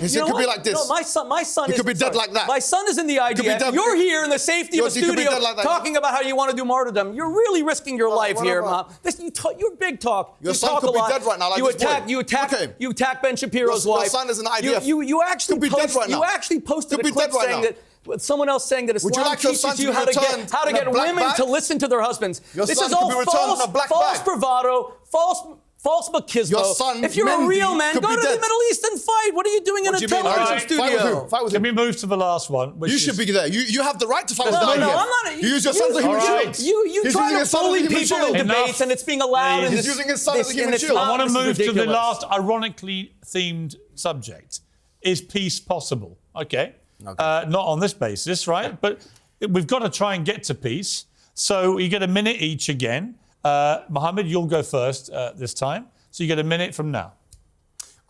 this. He could be like this. No, my son He is. could be dead like that. My son is in the could be IDF. dead- You're here in the safety of a He could be studio dead like that. talking about how you want to do martyrdom. You're really risking your life here, whatever. Mom. You're big talk. Your You son talk could a be lot. dead right now, like you this attack. boy. You attack. Okay. You attack Ben Shapiro's Your wife. son is in the IDF. You actually Could be dead right now. You actually posted Could a be clip dead right saying now. that. With someone else saying that Would you Islam like your son teaches to you be how to returned get in a black women bag? to listen to their husbands. Your This son is could all be returned in a black false bag. bravado, false machismo. Your son, if you're a Mendy, real man, could go be to the dead. Middle East and fight. What are you doing in a do you mean? television All right, studio? fight with who? Fight with Can him. we move to the last one? Which You is, should be there. You have the right to fight with No, the no, IDF. I'm not. You use your son as a human All right. shield. You He's try using to his son as a bully human people shield. in debates, Enough. and it's being allowed. Please. In He's this, using his son as a this- human in shield. Islam. I want This to is move to the ridiculous. last ironically themed subject. Is peace possible? Okay. Not on this basis, right? But we've got to try and get to peace. So you get a minute each again. Mohammed, you'll go first this time. So you get a minute from now.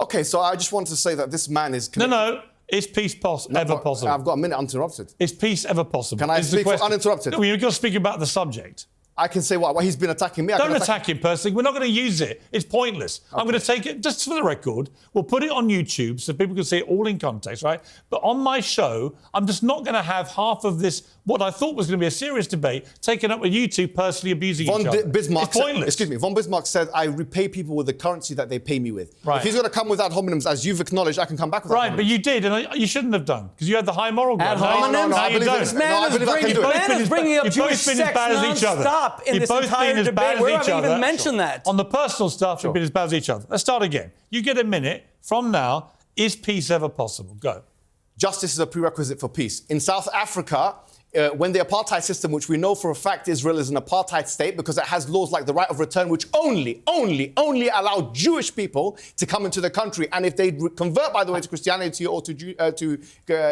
Okay, so I just wanted to say that this man is... No. Is peace ever but possible? I've got a minute uninterrupted. Is peace ever possible? Can I Is the speak for question. uninterrupted? No, you've got to speak about the subject. I can say what? Well, he's been attacking me. I Don't can attack him personally. We're not going to use it. It's pointless. I'm going to take it, just for the record, we'll put it on YouTube so people can see it all in context, right? But on my show, I'm just not going to have half of this, what I thought was going to be a serious debate, taken up with you two personally abusing each other. Bismarck It's pointless. Von Bismarck said, I repay people with the currency that they pay me with. Right. If he's going to come with ad hominems, as you've acknowledged, I can come back with ad Right, but hominems. you did, and you shouldn't have done, because you had the high moral ground. Ad hominems? No, Now I you believe don't. it's- Man No, I is believe I can bringing, do it. man is bringing up You've both Jewish been as sex bad as each other. non-stop in You've this both entire been as bad debate. as Where each have I other. even mentioned that? On the personal stuff, you've been as bad as each other. Let's start again. You get a minute from now. Is peace ever possible? Go. Justice is a prerequisite for peace. In South Africa, when the apartheid system, which we know for a fact Israel is an apartheid state because it has laws like the right of return, which only allow Jewish people to come into the country. And if they convert, by the way, to Christianity or to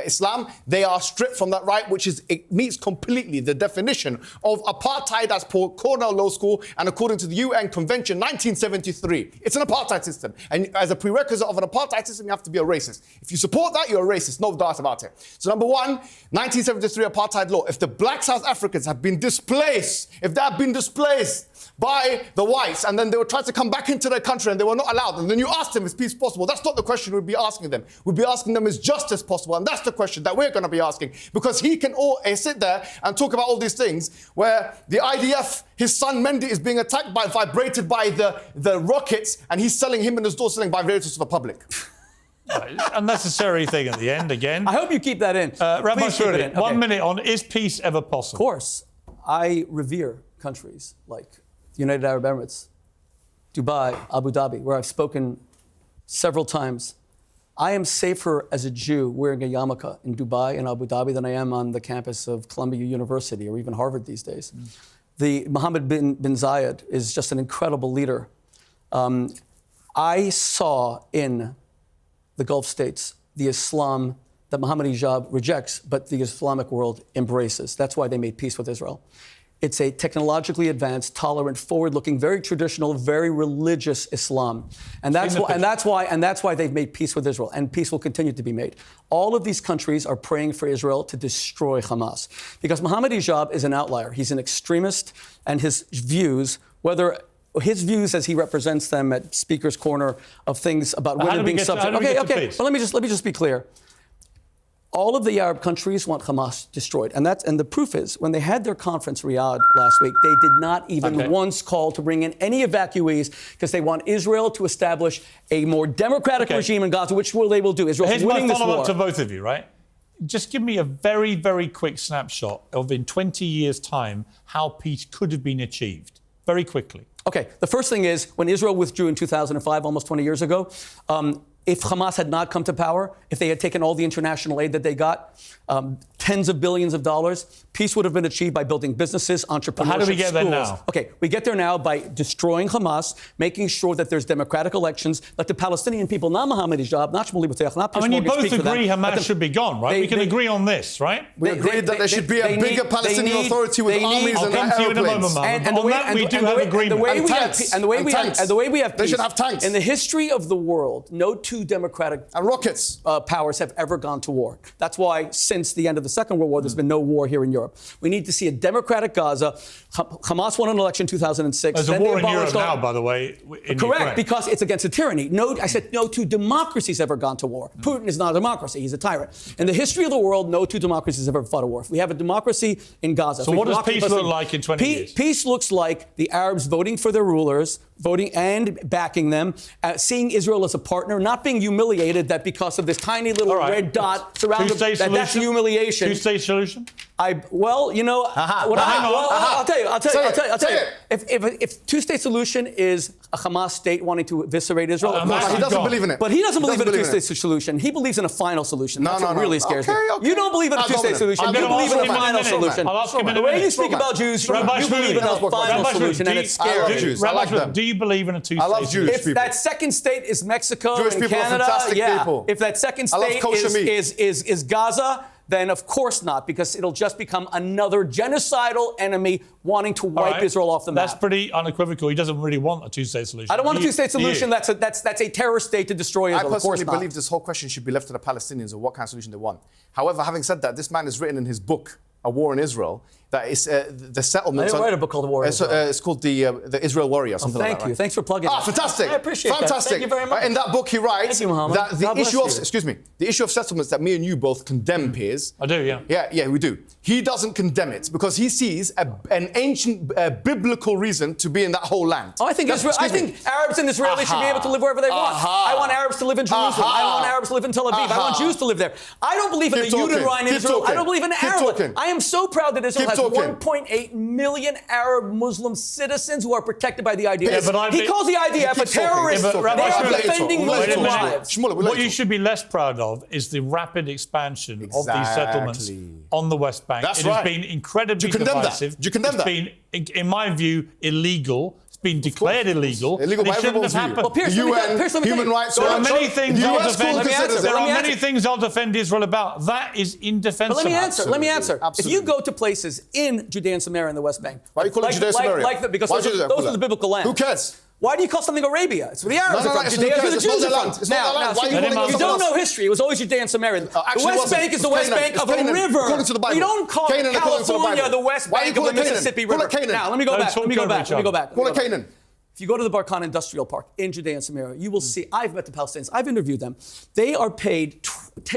Islam, they are stripped from that right, it meets completely the definition of apartheid as per Cornell Law School and according to the UN Convention 1973. It's an apartheid system. And as a prerequisite of an apartheid system, you have to be a racist. If you support that, you're a racist, no doubt about it. So number one, 1973 apartheid law. If the black South Africans have been displaced, by the whites, and then they would try to come back into their country and they were not allowed, and then you ask them, is peace possible? That's not the question we'd be asking them. We'd be asking them, is justice possible? And that's the question that we're going to be asking. Because he can sit there and talk about all these things where the IDF, his son Mendy is being attacked vibrated by the rockets, and he's selling him and his daughter selling vibrators to the public. Unnecessary thing at the end again. I hope you keep that in. Rabbi Please keep it in. Shuli, 1 Okay. minute on is peace ever possible? Of course, I revere countries like the United Arab Emirates, Dubai, Abu Dhabi, where I've spoken several times. I am safer as a Jew wearing a yarmulke in Dubai and Abu Dhabi than I am on the campus of Columbia University or even Harvard these days. The Mohammed bin Zayed is just an incredible leader. I saw in the Gulf states the Islam that Ahmadinejad rejects, but the Islamic world embraces. That's why they made peace with Israel. It's a technologically advanced, tolerant, forward-looking, very traditional, very religious Islam, and that's why they've made peace with Israel, and peace will continue to be made. All of these countries are praying for Israel to destroy Hamas, because Ahmadinejad is an outlier. He's an extremist, and his views, as he represents them at Speaker's Corner of things about women being subject. Okay. But let me just be clear. All of the Arab countries want Hamas destroyed, and the proof is when they had their conference in Riyadh last week, they did not even once call to bring in any evacuees because they want Israel to establish a more democratic regime in Gaza, which they will do. Israel's Here's winning my this war. follow-up to both of you, right? Just give me a very, very quick snapshot of in 20 years' time how peace could have been achieved. Very quickly. Okay, the first thing is when Israel withdrew in 2005, almost 20 years ago, if Hamas had not come to power, if they had taken all the international aid that they got, tens of billions of dollars, peace would have been achieved by building businesses, entrepreneurship, how do we get there schools. now? Okay, we get there now by destroying Hamas, making sure that there's democratic elections, let the Palestinian people, not Mohammed Hijab, not Shmuley B'Tayach, not Piers I mean, you Morgan both speak for them, agree let Hamas them- should be gone, right? We can agree on this, right? We agreed that there should be a bigger Palestinian Authority with armies I'll and come to you in a airplanes. moment, Mohammed. On that, we do have agreement. And the way And we have tanks. peace, and the way And we have, tanks. and the way we have They peace, should have tanks. in the history of the world, no two democratic And rockets. powers have ever gone to war. That's why since the end of the Second World War, there's been no war here in Europe. We need to see a democratic Gaza. Hamas won an election in 2006. There's a Then they war in Europe abolished all- now, by the way. In Correct, Ukraine. because it's against a tyranny. No, I said no two democracies ever gone to war. Putin is not a democracy; he's a tyrant. In the history of the world, no two democracies ever fought a war. We have a democracy in Gaza. So what does peace look like in 20 years? Peace looks like the Arabs voting for their rulers, voting and backing them, seeing Israel as a partner, not being humiliated that because of this tiny little All right. red dot surrounded Two-state that's solution? humiliation. Two-state solution? Well, you know, I'll tell you. Say it. If two-state solution is a Hamas state wanting to eviscerate Israel, of Hamas course He is doesn't gone. believe in it. but he doesn't believe in a it. two-state solution. He believes in a final solution. No, That's no, what no. really scares me. Okay. You don't believe in a I'll go two-state with it. solution. I'm You gonna believe in ask a him in a final minute. solution. I'll ask him in a The way minute. you speak about Jews, you Rabbi believe in Shmuley. a final Rabbi Shmuley, solution, and it's I love scary. Jews. I Rabbi like Shmuley, them. do you believe in a two-state I love solution? Jewish If people. that second state is Mexico Jewish and people are Canada, fantastic yeah. people. If that second I love state kosher meat. is Gaza, then of course not, because it'll just become another genocidal enemy wanting to All wipe right. Israel off the map. That's pretty unequivocal. He doesn't really want a two-state solution. I don't want a You- two-state solution. you- That's a terrorist state to destroy I Israel. Of course personally not. believe this whole question should be left to the Palestinians of what kind of solution they want. However, having said that, this man has written in his book, A War in Israel, that is the settlements. I didn't write a book called A War in Israel. It's called the Israel Warrior, something like that. Thank you. right? Thanks for plugging Ah, that. fantastic! I appreciate that. Fantastic. Thank you very much. In that book, he writes Thank you, Mohammed. that the God bless issue of you. the issue of settlements that me and you both condemn, Piers. I do, yeah. Yeah, we do. He doesn't condemn it because he sees an ancient biblical reason to be in that whole land. Oh, I think Arabs and Israelis should be able to live wherever they want. I want Arabs to live in Jerusalem. I want Arabs to live in Tel Aviv. I want Jews to live there. I don't believe in Keep the talking. Unirine in Keep Israel. talking. I don't believe in Keep Arab. talking. I am so proud that Israel Keep has talking. 1.8 million Arab Muslim citizens who are protected by the IDF. Yeah, but he calls the IDF a Keep talking. terrorist. Yeah, but They Rabbi are Shmuley- defending Wait a Muslim minute. lives. Shmuley, we'll What let you you should be less proud of is the rapid expansion of these settlements Exactly. on the West Bank. That's It has right. been incredibly Do you condemn that? divisive. Do you condemn It's that? been, in my view, illegal. It's been declared illegal. Illegal and by it shouldn't everyone's have view. happened. Well, Pierce, The let me UN, tell you Human Rights There are Watch. many things the I'll US defend. considers answer. it. There Let are me many answer. things I'll defend Israel about. That is indefensible. But let me answer. Let me answer. Absolutely. If you go to places in Judea and Samaria and the West Bank, Why do you call it Judea and Samaria? because Why those do you are do that? the biblical lands. Who cares? Why do you call something Arabia? It's where the Arabs No, are no, from. it's Judea not is where the theirs. It's Jews not are their from. land. It's not their land. Why are you calling it you something don't else? know history. It was always Judea and Samaria. The Actually, it West wasn't. Bank is It the was West Canaan. Bank It's of a Canaan. river. According to the Bible. We don't call Canaan according to the California Bible. the West Why are you Bank of the calling Canaan? Mississippi Call it River. Canaan. Now, let me go Don't back. talk Let me go over back. each Let me go other. back. Call it Canaan. If you go to the Barkhan Industrial Park in Judea and Samaria, you will see, I've met the Palestinians, I've interviewed them. They are paid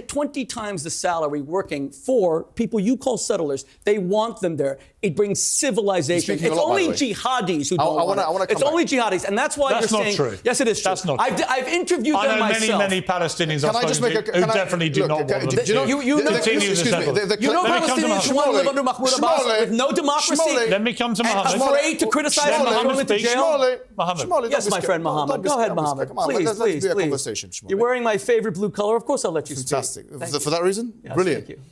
20 times the salary working for people you call settlers. They want them there. It brings civilization. You're speaking It's a lot, by only the way. jihadis who don't I want wanna it. come It's back. only jihadis. And that's why That's you're not saying... true. Yes, it is true. That's not true. I've interviewed I them know myself. many Palestinians Can I just make a? who definitely do not want them Do you know? to. You know- Continue the excuse me. settlement. You know Let me come to Palestinians who want to live under Mahmoud Abbas Shmuley. with no democracy? Shmuley. Let me come to And Mohammed. afraid to criticize Let them and throw Mohammed them into speak. jail? Mohammed. Yes, my friend Mohammed. Go ahead, Mohammed. Please, please, be a please. conversation, Shmuley. You're wearing my favorite blue color. Of course, I'll let you speak. Fantastic. Thank you. For that reason? Yes, Brilliant. Thank you.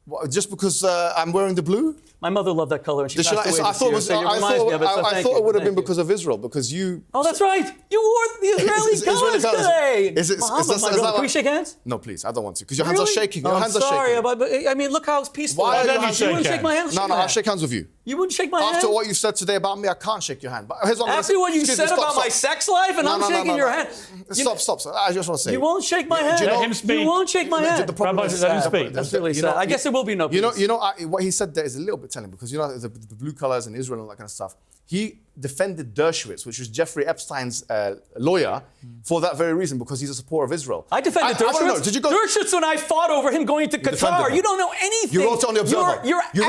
What, just because I'm wearing the blue? My mother loved that color, and she Did she passed like- away I this thought it year, was. so it reminds me of it. So I thank thought you. it would have Thank been you. because of Israel, because you. Oh, that's right. You wore the Israeli Israeli colors colours. today. Is it- Muhammad, is that- my is brother, that can we like- shake hands? No, please, I don't want to, because your hands are Really? shaking. Your Oh, hands I'm are sorry, shaking. but I mean, look how peaceful. Why I don't am. you You shake wouldn't shake hands? my hand. No, Shake no, my I'll hand. shake hands with you. You wouldn't shake my hand. After what you said today about me, I can't shake your hand. But here's what I'm After gonna what say. you Excuse said me, about my sex life, and I'm shaking your hand. Stop. I just want to say. You won't shake my hand. Do you know- Let him speak. You won't shake my The hand. problem Rabbi, is- let him the- speak. That's really you sad. know- I guess there will be no peace. What he said there is a little bit telling, because you know the blue colors in Israel and all that kind of stuff. defended Dershowitz, which was Jeffrey Epstein's lawyer, for that very reason, because he's a supporter of Israel. I defended Dershowitz. I wanna know, did you go? Dershowitz and I fought over him going to defended Qatar. him. You don't know anything. You wrote it on the Observer. You're You're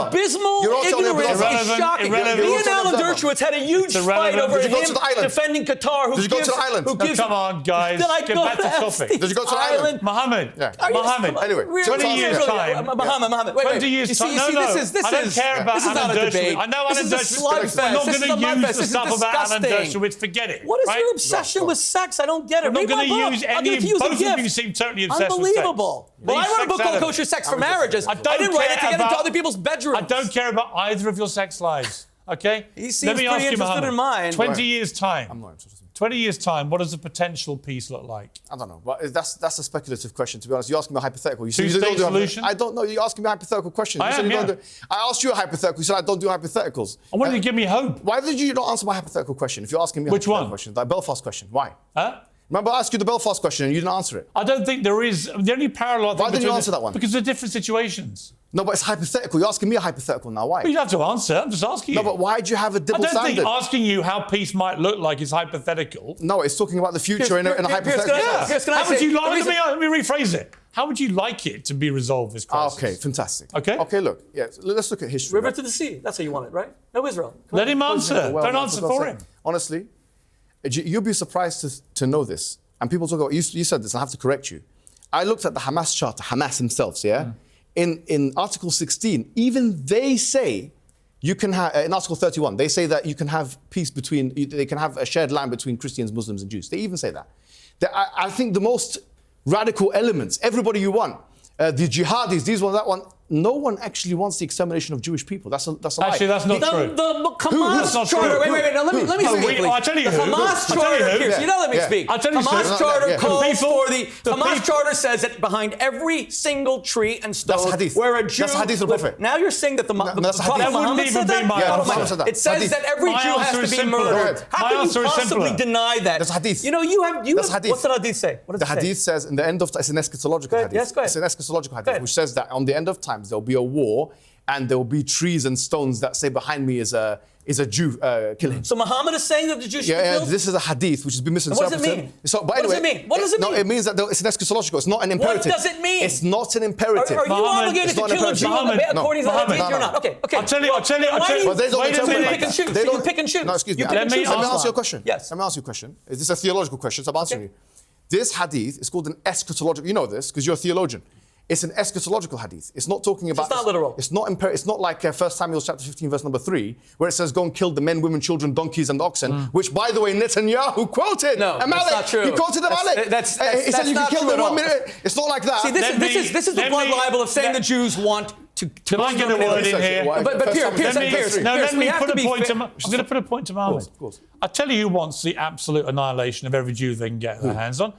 abysmal. You wrote it on the Ignorance Observer. is shocking. Irrelevant. Me and You wrote it on Alan the Observer. Dershowitz had a huge fight over Did you go him to the island? defending Qatar. Did you go to the island? Who No, gives come on, guys. Did I Get go back to to topic. Epstein's Did you go to the island? Mohammed. Yeah. Mohammed. Anyway, 20 years' time. Mohammed, wait. 20 years' time. No, This I don't care about this is Alan not a Dershowitz. debate. I know This Alan is a Dershowitz. slugfest. We're not This going is a to use mudfest. the This is stuff about Alan disgusting. Dershowitz. Forget it. What is right? your obsession with sex? I don't get it. I'm not Read my going to book. use I'll give any. you a Both gift. of you seem totally obsessed with Unbelievable. sex. Well, I Leave wrote a sex book out called of it. Kosher Sex for Marriages. I don't didn't write it to care get into about- other people's bedrooms. I don't care about either of your sex lives. Okay? He seems Let me ask pretty you, interested Mohammed, in mine. 20 years' time. I'm not interested. 20 years' time, what does a potential peace look like? I don't know, but that's a speculative question. To be honest, you're asking me a hypothetical. You Two-state don't do solution? I don't know. You're asking me a hypothetical question. I You said am, you don't yeah. do- I asked you a hypothetical. You said I don't do hypotheticals. I wanted to give me hope. Why did you not answer my hypothetical question? If you're asking me a Which hypothetical one? question, the Belfast question. Why? Huh? Remember, I asked you the Belfast question and you didn't answer it. I don't think there is. The only parallel. Why didn't you answer that one? Because they're different situations. No, but it's hypothetical. You're asking me a hypothetical now. Why? But you don't have to answer. I'm just asking you. No, but why do you have a I double don't standard? think asking you how peace might look like is hypothetical. No, it's talking about the future in a hypothetical. Piers, can I How would say- you the like? reason- Let me rephrase it. How would you like it to be resolved? This crisis. Okay, fantastic. Okay. Okay, look. Yeah, let's look at history. River right? to the sea. That's how you want it, right? No Israel. Come Let on. him answer. Well, Don't that's answer what I'm for saying. him. Honestly, you'll be surprised to know this. And people talk about, you said this, and I have to correct you. I looked at the Hamas charter, Hamas themselves, yeah? In Article 16, even they say you can have, in Article 31, they say that you can have peace between, they can have a shared land between Christians, Muslims, and Jews. They even say that. I think the most radical elements, everybody you want, the jihadis, these one, that one, no one actually wants the extermination of Jewish people. That's a lie. Actually, that's not true. The That's Hamas not charter. true. Wait. Now let me Who? speak. I'll tell you the who. Hamas I'll tell you charter. who. Pierce, you know, let me Yeah. speak. I'll tell you Hamas who. charter Yeah. calls The people- for the the Hamas people- charter says that behind every single tree and stone That's hadith. where a Jew. That's hadith of the Prophet. Now you're saying that the that's Prophet hadith. That Muhammad wouldn't said even that? be my Yeah, answer. Muhammad said that. It says Hadith. that every My Jew has answer to is be simpler. murdered. How My can you answer is possibly simpler. deny that? That's hadith. You know, you have. That's hadith. What's the hadith say? What does The it say? hadith says in the end of it's an eschatological ahead. hadith. Yes, go ahead. It's an eschatological Go hadith, ahead. which says that on the end of times there'll be a war and there will be trees and stones that say behind me is a Jew killing. So Muhammad is saying that the Jews should be Yeah, killed? this is a hadith which has been what does misinterpreted. it mean? So, but What does anyway, it mean? What does it mean? No, it means that it's an eschatological. It's not an imperative. does it mean? It's not an imperative. Are you Mohammed, obligated it's to not kill a an Jew imperative. according to the Mohammed, hadith? You're no. not. Okay. I'll tell you. Why do you, But they don't why do interpret you like pick and that. choose? They You don't- pick and choose. No, excuse me. You pick Let and me choose. Let me ask ask you a one. question. Yes. Let me ask you a question. Is this a theological question? So I'm answering Okay. you. This hadith is called an eschatological. You know this because you're a theologian. It's an eschatological hadith. It's not talking about. it's not literal. It's not. It's not like 1 Samuel chapter 15 verse number 3, where it says, "Go and kill the men, women, children, donkeys, and oxen." Which, by the way, Netanyahu quoted. No, that's Amalek. not true. He quoted Amalek. He said that's you can not kill true them at all. 1 minute. It's not like that. See, this is the blood libel of saying the Jews want to. Can I get a word in here? But Pierce, Let me we have put to a be point fair. to. I'm going to put a point to Mohammed. Of course. I'll tell you who wants the absolute annihilation of every Jew they can get their hands on.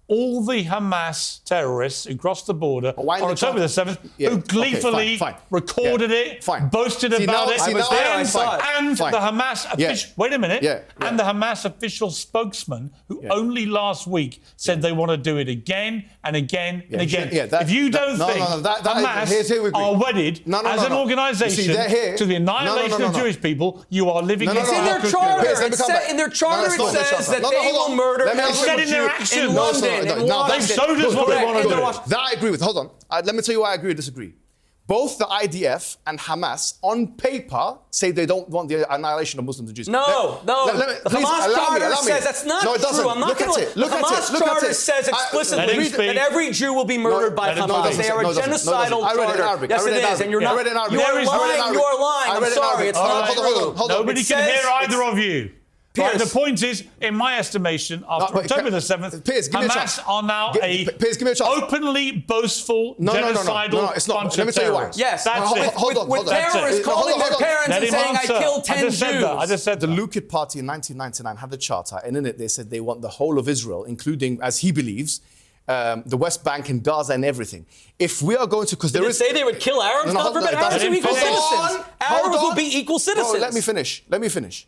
All the Hamas terrorists who crossed the border why on they October the 7th, Yeah, who okay, gleefully fine. recorded Yeah, it, fine. boasted See, about now- it, see, now- I saw it. and Fine. the Hamas Yeah. official. Wait a minute. Yeah, And yeah. the Hamas official spokesman, who only last week said they want to do it again and again and again. yeah, that- if you don't that- no, think no, no, that- Hamas here we agree. are wedded No, no, as no, an no. organisation You see, they're here. to the annihilation No, no, no, of no. Jewish people, you are living No, no, in no, It's in their Piers, charter. let me come back. In their charter, No, it's not it in their says charter. that No, they hold will on. murder Let me every answer Said in their Jew action. in No, it's not. London. No, in no, Washington. they've showed us what they Correct. wanna And do. they're Washington. That I agree with. Hold on. Let me tell you why I agree or disagree. Both the IDF and Hamas, on paper, say they don't want the annihilation of Muslims and Jews. No. The please, Hamas allow charter me. says that's not No, it doesn't. true. I'm not Look going at to. it. Look The at Hamas it. Look at charter it. says Let him explicitly speak. that every Jew will be murdered by let him Hamas. talk. They are a No, it doesn't. genocidal I read it in charter. Arabic. Yes, I read it it in is, and you're Arabic. not. I read it in Arabic. You're I read it in lying. Arabic. You're lying. I I'm read it in sorry. Arabic. It's All not right, true. hold on. Nobody It can says hear either it's- of you. Piers. Right, the point is, in my estimation, after but October the 7th, Piers, give me a chance. Hamas are now Piers, give me a chance. openly boastful, genocidal No, it's not. bunch Let me of tell you why. terrorists. Yes, That's hold it. on, hold on. with That's terrorists it. calling Hold on, their hold on. parents Let and him saying, "I answer. killed I 10 just said that. I Jews." just said The that. Likud Party in 1999 had the charter, and in it they said they want the whole of Israel, including, as he believes, the West Bank and Gaza and everything. If we are going to, because there Did is. they say they would kill Arabs? No, God hold on, forbid, it Arabs are doesn't- equal Hold citizens. on, hold Arabs will on. be equal citizens. Bro, let me finish.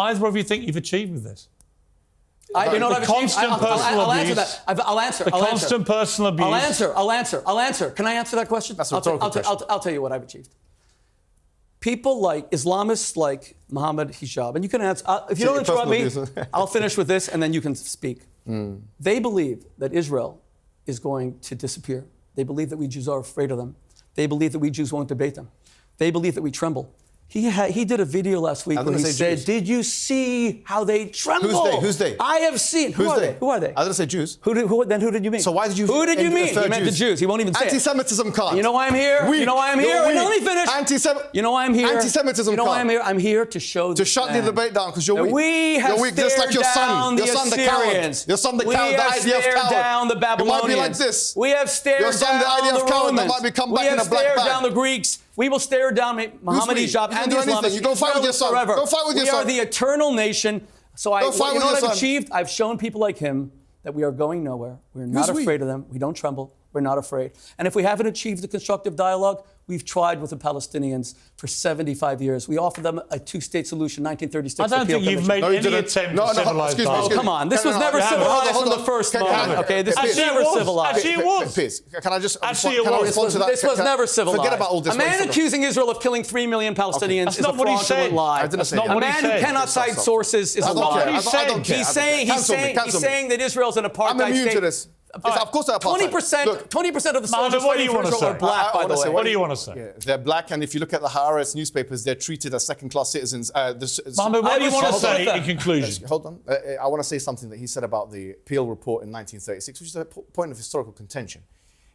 either of you think you've achieved with this? You know what The I've achieved? constant personal I'll answer abuse. that. I'll answer. The constant personal abuse. I'll answer. Can I answer that question? That's a rhetorical question. I'll tell you what I've achieved. people like Islamists like Mohammed Hijab, and you can answer, if you don't interrupt me, I'll finish with this and then you can speak. They believe that Israel is going to disappear. They believe that we Jews are afraid of them. They believe that we Jews won't debate them. They believe that we tremble. He did a video last week where he said, Jews. "Did you see how they tremble?" Who's they? I have seen. Who are they? I didn't say Jews. Then who did you mean? So why did you? Who did you mean? infer He meant the Jews. He won't even say it. Anti-Semitism can't. You know why I'm here? Weak. You know why I'm here? You're Let me weak. finish. You know why I'm here? Anti-Semitism You know why can't. I'm here? I'm here to show To shut the debate down because you're weak. We have you're weak, just like your son. Your son, the coward. Assyrians. Your son, the We coward. The have idea of stared coward. down the You Babylonians. might be like this. We have stared Your son, down the idea of the coward, that Romans. might become We back in have a black stared bag. down the Greeks. We will stare down Muhammad we? Hijab You and can the do anything. Islamists. You go fight with your son. Forever. Go fight with your son. We are the eternal nation. So Go fight with you know your what I've son. achieved? I've shown people like him that we are going nowhere. We're not Who's we? afraid of them. We don't tremble. We're not afraid. And if we haven't achieved the constructive dialogue, we've tried with the Palestinians for 75 years. We offered them a two-state solution, 1936. I don't appeal think you've commission. made No, you any didn't. attempt No, to no, civilize excuse me, dialogue. Oh, come on. This No, was no, never no, civilized hold from on. the first Can you moment. have it? Okay, this was Actually, never it was. civilized. Actually, it was. Piers, can I just Actually, can it I was. respond to that? This was never civilized. Forget about all this. A man Wait, accusing Israel of killing 3 million Palestinians That's is a not what he fraudulent said. lie. I didn't say not that. A what he man who said. cannot cite Stop. sources is a I don't liar. care. I don't care. He's saying Cancel me. that Israel's an apartheid I'm immune state. to this. Of course, they're apartheid. 20% of the Mohammed, soldiers what do fighting you for want to Israel are say? black, by the way. What do you want to say? Yeah, they're black, and if you look at the Haaretz newspapers, they're treated as second-class citizens. Mohammed, what do you want to Hold on. say in conclusion? Hold on. I want to say something that he said about the Peel report in 1936, which is a point of historical contention.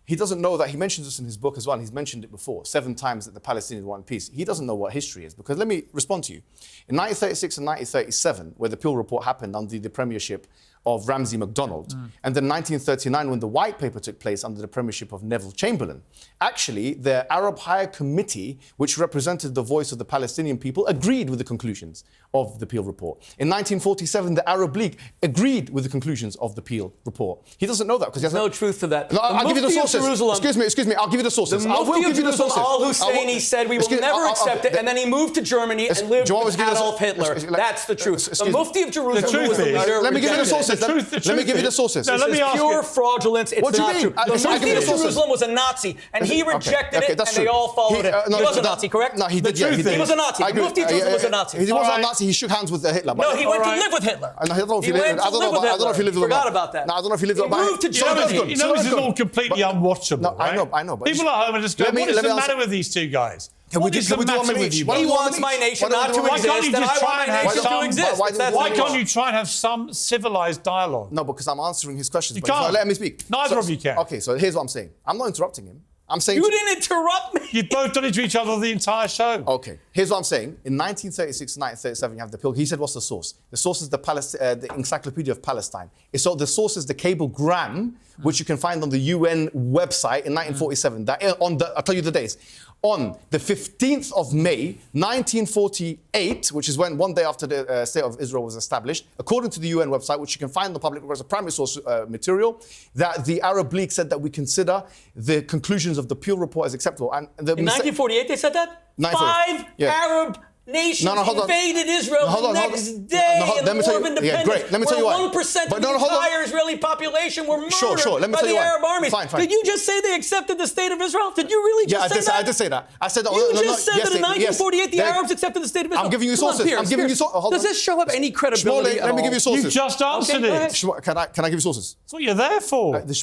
He doesn't know that. He mentions this in his book as well, and he's mentioned it before, 7 times that the Palestinians want peace. He doesn't know what history is, because let me respond to you. In 1936 and 1937, where the Peel report happened under the premiership of Ramsay MacDonald, and then 1939, when the White Paper took place under the premiership of Neville Chamberlain, actually, the Arab Higher Committee, which represented the voice of the Palestinian people, agreed with the conclusions of the Peel report. In 1947, the Arab League agreed with the conclusions of the Peel report. He doesn't know that because he has No truth to that. No, I'll give you the Mufti of sources. Jerusalem- Excuse me. I'll give you the sources. The I will Mufti give of you the Jerusalem, sources. al-Husseini, said we will never accept it, and then he moved to Germany and lived do you want me with to give you the- Adolf Hitler. That's the truth. The excuse me. Mufti of Jerusalem, The truth who was the is- leader, Let me give you the rejected it. sources. Let me give you the sources. No, let This me is ask pure you- fraudulence. It's What do you not mean? true. I'll The give you Mufti the of sources. Jerusalem was a Nazi, and he rejected it, that's and they true. all followed him. He was a Nazi, correct? No, he did. The truth he is- He was a Nazi. I The agree. Mufti of Jerusalem was a Nazi. He wasn't All a right. Nazi. He shook hands with Hitler. No, he went to Alright. live with Hitler. I don't know if He he lived. went I to don't live know. with I don't know if he Hitler. lived with him. Forgot about that. No, I don't know if he lived He with him. moved to You know, Germany. this is all completely unwatchable. No, I right? know, but- People at home are just going, Let me- what is let me the answer- matter with these two guys? Can we What do- is can the we do one matter minute with each? you Why both? He do you wants my nation not to Why can't exist, you and just I try want and my have nation to some- exist. why- That's Why the can't law. you try and have some civilized dialogue? No, because I'm answering his questions. You but he's not can't. letting me speak. Neither of you can. Okay, so here's what I'm saying. I'm not interrupting him. I'm saying. You didn't interrupt me. You've both done it to each other the entire show. Okay, here's what I'm saying. In 1936 and 1937, you have the Peel. He said, what's the source? The source is the Encyclopedia of Palestine. So the source is the cablegram, which you can find on the UN website in 1947. I'll tell you the days. On the 15th of May, 1948, which is when one day after the State of Israel was established, according to the UN website, which you can find on the public record as a primary source material, that the Arab League said that we consider the conclusions of the Peel report as acceptable. And In 1948, they said that? 1948, 5 yeah. Arab nations hold on. invaded Israel Hold the on, hold next on. day No, in let the me tell War of you- Independence. yeah, great. Let me tell you where why. 1% But of no, the hold on. entire Israeli population were murdered Sure. Let me by tell the you why. Arab armies. Fine. Did you just say they accepted the state of Israel? Did you really just say that? I did say that. I said that. You just said that in 1948 the Yes. Arabs accepted the state of Israel. I'm giving you Come on, sources. Piers, I'm giving you Piers. sources. Hold Does on. this show up any credibility Shmuley, at let me give all? you sources. You just answered go it. ahead. Can I give you sources? That's what you're there for. The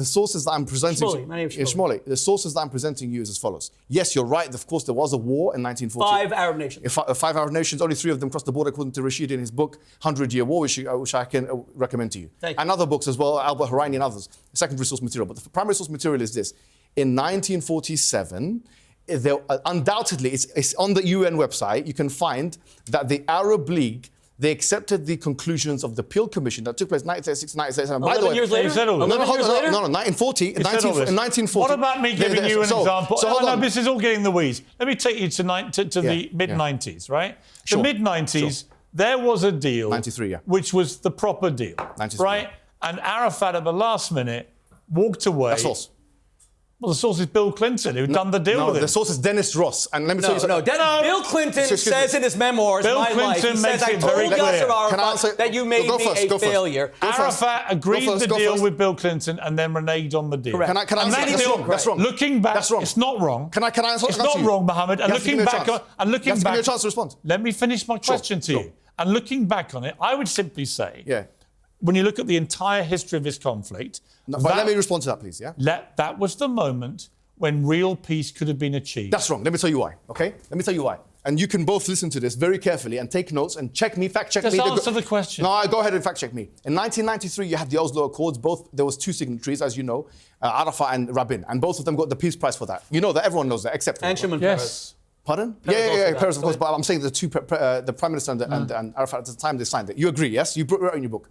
sources that I'm presenting. Shmuley, my name is Yeah, Shmuley. The sources that I'm presenting you is as follows. Yes, you're right. Of course, there was a war in 1940. 5 Arab nations. 5 Arab nations. Only 3 of them crossed the border, according to Rashid in his book 100-Year War, which I can recommend to you. Thank you. And other books as well, Albert Horaini and others. Secondary source material. But the primary source material is this. In 1947, undoubtedly, it's on the UN website. You can find that the Arab League, they accepted the conclusions of the Peel Commission that took place in 1936, 1937. By the 11 way, years later? You said all this. 11 years later? No, 1940. You said all this. In 1940. What about me giving you an example? So hold no, on. this is all getting the weeds. Let me take you to the mid-90s, right? Sure, The mid-90s, there was a deal 93, yeah. which was the proper deal, 93, right? And Arafat at the last minute walked away. That's false. Well, the source is Bill Clinton, who done the deal No, with him. the source is Dennis Ross. And let me tell you something. Bill Clinton Excuse me. says in his memoirs, Bill My Life, Clinton he makes says, I it told very clear. Yasser Can I answer- Arafat that you made Go me first, a go first. failure. Arafat agreed first, the go deal first. with Bill Clinton and then reneged on the deal. Correct. Can I And answer that that? That's deal- wrong. That's wrong. Looking back, That's wrong. it's not wrong. Can I answer? It's not wrong, Mohammed. And You have to give looking me a back, chance. and looking You have to give back, me a chance to respond. let me finish my question to sure. you. And looking back on it, I would simply say, Yeah. when you look at the entire history of this conflict, No, but let me respond to that, please. Yeah. that was the moment when real peace could have been achieved. That's wrong. Let me tell you why. Okay. Let me tell you why. And you can both listen to this very carefully and take notes and check me, fact check Just me. answer the question. No, go ahead and fact check me. In 1993, you had the Oslo Accords. There was two signatories, as you know, Arafat and Rabin, and both of them got the Peace Prize for that. You know that. Everyone knows that, except And Shimon Yes. Peres. Pardon? Peres also Yeah, got Peres, it. of course. But I'm saying the Prime Minister and Arafat at the time they signed it. You agree, yes? You wrote in your book.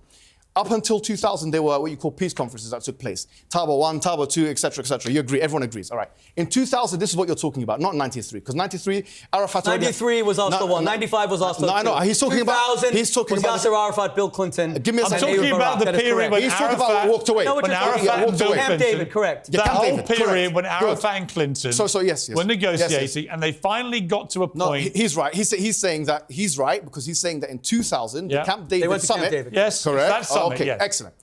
Up until 2000, there were what you call peace conferences that took place. Taba 1, Taba 2, etc., etc. You agree, everyone agrees. All right. In 2000, this is what you're talking about, not 93. Because 93, Arafat... 93 was Oslo 1. 95 was Oslo 2. No, I know. He's talking about... 2000 He's talking was about... Yasser Arafat, Bill Clinton. Give me a I'm second. talking about the That is period correct. when He's talking about Arafat walked away. No, what when you're talking Arafat about. and Bill Camp Clinton. David, correct. Yeah, That Camp whole David, period correct. when Good. Arafat and Clinton So, yes. were negotiating Yes. and they finally got to a No, point. he's right. He's saying that he's right because he's saying that in 2000, Yeah. the Camp They David went to Camp summit. David. Yes, correct. that summit, okay, yes. excellent.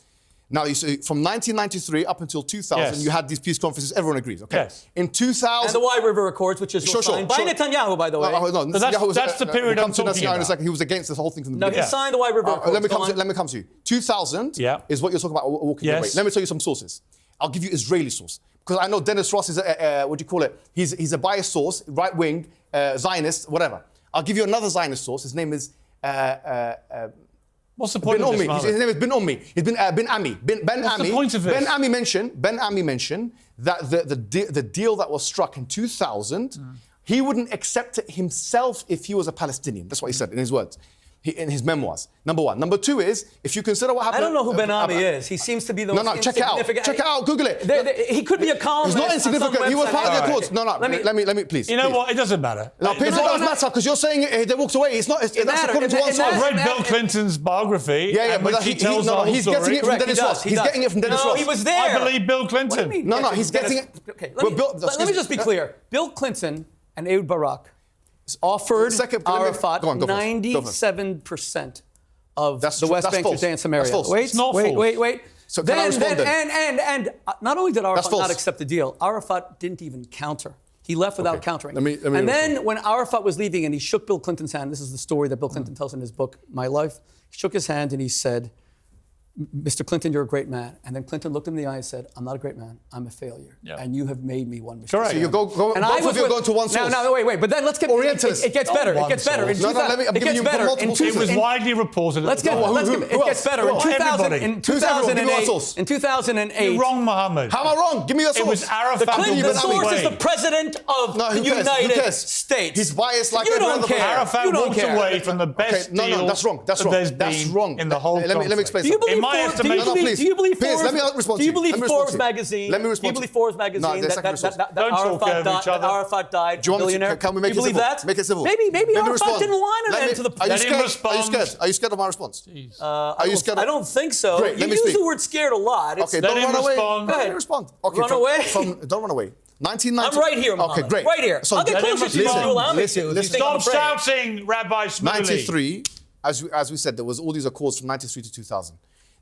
Now, you see, from 1993 up until 2000, Yes. you had these peace conferences. Everyone agrees. Okay. Yes. In 2000, And the White River Accords, which is signed by Netanyahu, by the way. No, But that's the period we'll I'm come to talking Netanyahu in a about. second. He was against this whole thing from the No, he beginning. signed the White River Accords. Let me Go on. come to you. 2000 Yeah. is what you're talking about walking Yes. away. Let me tell you some sources. I'll give you Israeli source because I know Dennis Ross is what do you call it? He's a biased source, right wing, Zionist, whatever. I'll give you another Zionist source. His name is What's the point Ben of this, Ommi. Mohammed? His name is Ben Ommi. He's Ben Ami. Ben What's the Ami. point of this? Ben Ami mentioned that the deal that was struck in 2000, he wouldn't accept it himself if he was a Palestinian. That's what he said in his words. In his memoirs. Number one. Number two is, if you consider what happened... I don't know who Ben Ami is. He seems to be the No, most check it out. insignificant- Check it out. Google it. He could be a columnist. He's not on some insignificant. He was part of the website. Accords. No, let me, please. You know please. what? It doesn't matter. No, Peter, it does matter because you're saying they walked away. It's not. That's matters. according to one It source. I've matters. read Bill Clinton's biography. Yeah, in but which he tells the whole he's story. getting it from Correct, he Dennis does, Ross. he He's does. getting it from Dennis No, Ross. he was there. I believe Bill What do you Clinton. mean? No, Okay, he's getting it. Okay, Well, let me just be clear. Bill Clinton and Ehud Barak offered Second, let me- Arafat go on, go first. Go first. 97% of That's the true. West That's Bank false. Judea and Samaria. That's false. Wait, It's not wait. false. So can I respond then? And not only did Arafat false. not accept the deal, Arafat didn't even counter. He left without Okay. countering. Let me and then respond. when Arafat was leaving and he shook Bill Clinton's hand, this is the story that Bill Clinton tells in his book, My Life. He shook his hand and he said, Mr. Clinton, you're a great man. And then Clinton looked him in the eye and said, I'm not a great man. I'm a failure. Yeah. And you have made me one, Mr. Correct. So you go. And Both of you are going to one source. No, wait. But then let's get Orientalist. It gets Not better. It one gets better. source. In No, 2000 let me- I'm it giving gets you better. multiple In sources. It was widely reported. Let's get. Who It gets else? better. Who In else? 2000, Everybody. in Who's everyone? Give me one 2008, source. in 2008, You're wrong, Mohammed. How am I wrong? Give me your source. It was Arafat the who Clinton went source away. is the president of No, the who cares? Who United cares? States. He's biased like you every don't other care. person. Arafat You don't walked care. away from the best Okay, no, deal that's wrong. That's that wrong. there's That's been wrong. in the whole Let me conflict. explain Do you something. believe In my Forbes? Do you estimation- No, believe? please. Do you believe Please, Forbes? let me respond Do to you you. believe Let me respond Forbes to you. magazine? Let me Do you respond believe to you. Forbes No, magazine they're that secondary source. Don't talk over each other. Arafat died? Do you want me to- billionaire? can we make Do you it believe civil? that? Make it civil. Maybe Let me Arafat respond. didn't want an Let end me- to the. Are you Let him scared? respond. Are you scared? Are you scared of my response? Are you scared? I don't think so. Great, You let me use speak. the word scared a lot. It's- Okay, Let don't him run away. respond. Let Go me ahead. respond. Okay, Run away? Don't run away. 1990. I'm right here, Mohammed. Okay, great. Right here. So I'll get let him closer to you if respond. you allow me Listen, to. if you listen. think I'm Stop afraid. shouting, Rabbi Shmuley. 93, as we said, there was all these accords from 93 to 2000.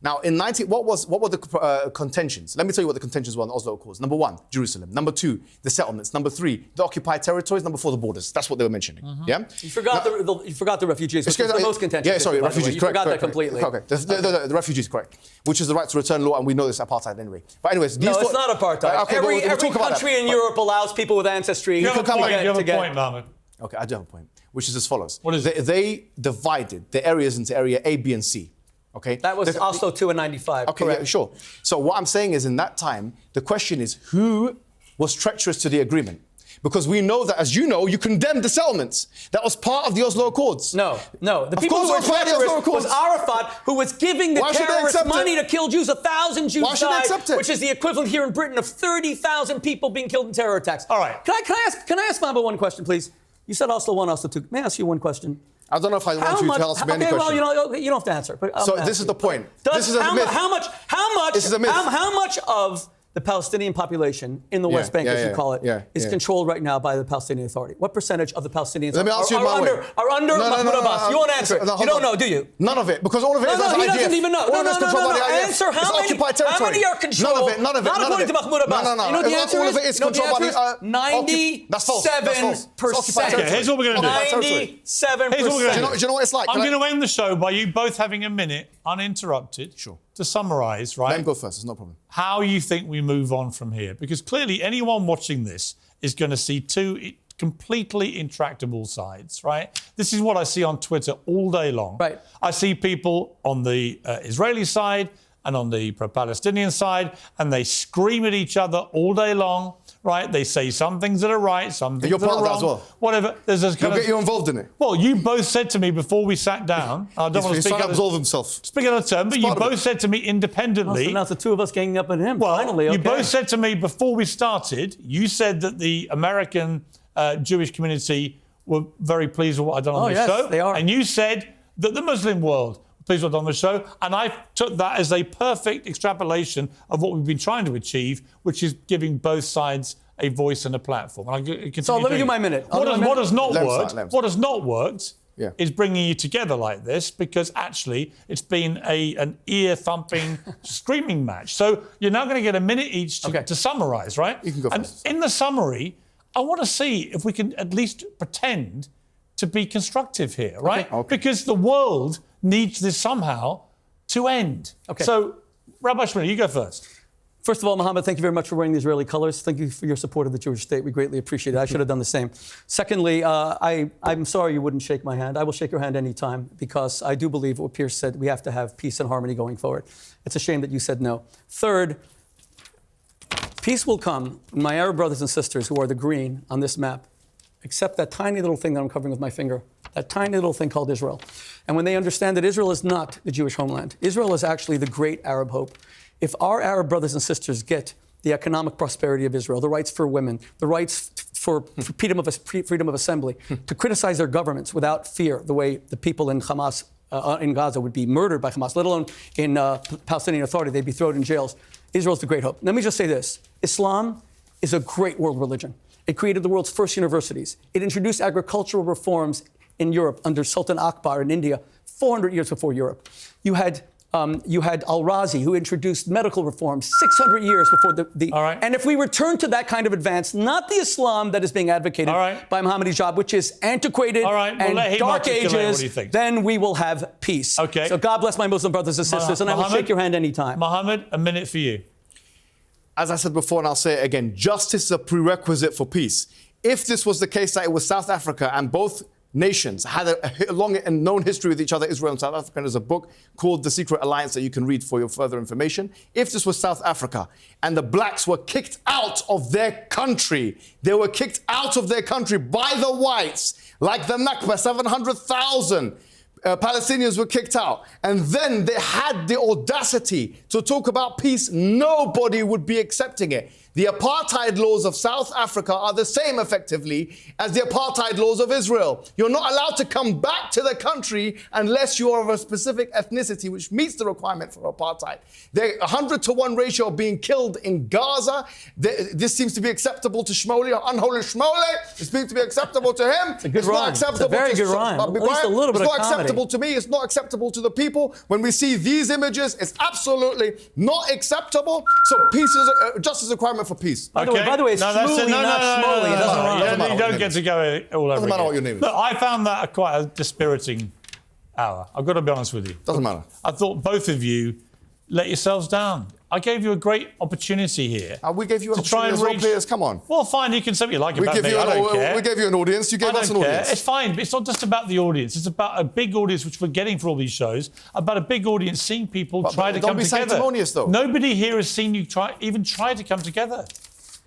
Now, in 90, what were the contentions? Let me tell you what the contentions were on the Oslo Accords. Number one, Jerusalem. Number two, the settlements. Number three, the occupied territories. Number four, the borders. That's what they were mentioning. Yeah. You forgot the refugees, which was the most contentious. Yeah, sorry, issue, by the way. refugees. You Correct. forgot correct, that completely. correct. Okay, the refugees, correct. Which is the right to return law, and we know this apartheid anyway. But anyways, No, these it's not apartheid. Okay, every we'll talk about country that. in Europe allows people with ancestry You have a to point, get- you have to a get- point, Mohammed. Okay, I do have a point, which is as follows. What is it? They divided the areas into area A, B, and C. Okay. That was Oslo 2 in 95. Okay, correct. yeah, sure. So what I'm saying is, in that time, the question is who was treacherous to the agreement? Because we know that, as you know, you condemned the settlements. That was part of the Oslo Accords. No. The people course who were it was part of the Oslo treacherous was Accords. Arafat, who was giving the Why should they terrorists accept money it? to kill Jews. 1,000 Jews Why should they died, accept it? which is the equivalent here in Britain of 30,000 people being killed in terror attacks. All right. Can I ask Mamba one question, please? You said Oslo 1, Oslo 2. May I ask you one question? I don't know if I want you to answer me any okay, question. well, you don't have to answer. But So this is the point. This is a myth. How much This is a myth. How much of the Palestinian population in the West Bank, as you call it, is controlled right now by the Palestinian Authority. What percentage of the Palestinians are under Mahmoud Abbas? You won't answer it. You don't know, do you? None of it, because all of it is he IDF. doesn't even know. All of it is controlled by the IDF. Answer how many are controlled? None of it. Not according to Mahmoud Abbas. No. You know the answer all of it is controlled by the 97%. Okay, here's what we're going to do. 97%. Here's what we're going to do. Do you know what it's like? I'm going to end the show by you both having a minute, uninterrupted, to summarise, right? Let him go first, it's no problem. How you think we move on from here. Because clearly anyone watching this is going to see two completely intractable sides, right? This is what I see on Twitter all day long. Right. I see people on the Israeli side and on the pro-Palestinian side, and they scream at each other all day long, right? They say some things that are right, some things that are wrong. As well. Whatever. There's this kind You'll get you involved in it. Well, you both said to me before we sat down, I don't want to speak out of himself. Speak out of turn, but you both said to me independently. So now it's the two of us ganging up on him. Well, Finally, okay. You both said to me before we started, you said that the American Jewish community were very pleased with what I'd done on this show. They are. And you said that the Muslim world were pleased with what I'd done on the show. And I took that as a perfect extrapolation of what we've been trying to achieve, which is giving both sides a voice and a platform. And So let me do my minute. What has not worked? What has not worked Yeah. is bringing you together like this, because actually it's been an ear-thumping, screaming match. So you're now going to get a minute each to summarise, right? You can go and first. in the summary, I want to see if we can at least pretend to be constructive here, right? Okay. Because the world needs this somehow to end. Okay. So, Rabbi Shmuley, you go first. First of all, Mohammed, thank you very much for wearing the Israeli colors. Thank you for your support of the Jewish state. We greatly appreciate it. I should have done the same. Secondly, I'm sorry you wouldn't shake my hand. I will shake your hand anytime, because I do believe what Pierce said. We have to have peace and harmony going forward. It's a shame that you said no. Third, peace will come when my Arab brothers and sisters, who are the green on this map, accept that tiny little thing that I'm covering with my finger, that tiny little thing called Israel. And when they understand that Israel is not the Jewish homeland, Israel is actually the great Arab hope. If our Arab brothers and sisters get the economic prosperity of Israel, the rights for women, the rights for freedom of assembly, to criticize their governments without fear, the way the people in Hamas, in Gaza would be murdered by Hamas, let alone in Palestinian Authority, they'd be thrown in jails. Israel's the great hope. Let me just say this. Islam is a great world religion. It created the world's first universities. It introduced agricultural reforms in Europe under Sultan Akbar in India 400 years before Europe. You had Al-Razi, who introduced medical reforms 600 years before the All right. And if we return to that kind of advance, not the Islam that is being advocated by Mohammed Hijab, which is antiquated and dark ages, then we will have peace. Okay. So God bless my Muslim brothers and sisters, and I will shake your hand anytime. Mohammed, a minute for you. As I said before, and I'll say it again, justice is a prerequisite for peace. If this was the case that it was South Africa and both nations had a long and known history with each other, Israel and South Africa, and there's a book called The Secret Alliance that you can read for your further information. If this was South Africa and the blacks were kicked out of their country, they were kicked out of their country by the whites, like the Nakba, 700,000 Palestinians were kicked out, and then they had the audacity to talk about peace, nobody would be accepting it. The apartheid laws of South Africa are the same, effectively, as the apartheid laws of Israel. You're not allowed to come back to the country unless you are of a specific ethnicity which meets the requirement for apartheid. The 100-to-1 ratio of being killed in Gaza, this seems to be acceptable to Shmuley, unholy Shmuley. It seems to be acceptable to him. It's a good rhyme. Not acceptable. It's a very good rhyme. At least a little bit of comedy. It's not acceptable to me. It's not acceptable to the people. When we see these images, it's absolutely not acceptable. So peace is justice is a requirement for peace. By the way, it's Shmuley, not Shmuley. It doesn't rhyme. You don't get to go all over Doesn't matter again. what your name is. Look, I found that quite a dispiriting hour. I've got to be honest with you. Doesn't matter. I thought both of you let yourselves down. I gave you a great opportunity here. We gave you an to try opportunity and as well, reach... players. Come on. Well, fine, you can say what you like about me. I don't care. We gave you an audience. You gave us an audience. It's fine, but it's not just about the audience. It's about a big audience, which we're getting for all these shows, about a big audience seeing people try to come together. Don't be sanctimonious, though. Nobody here has seen you even try to come together.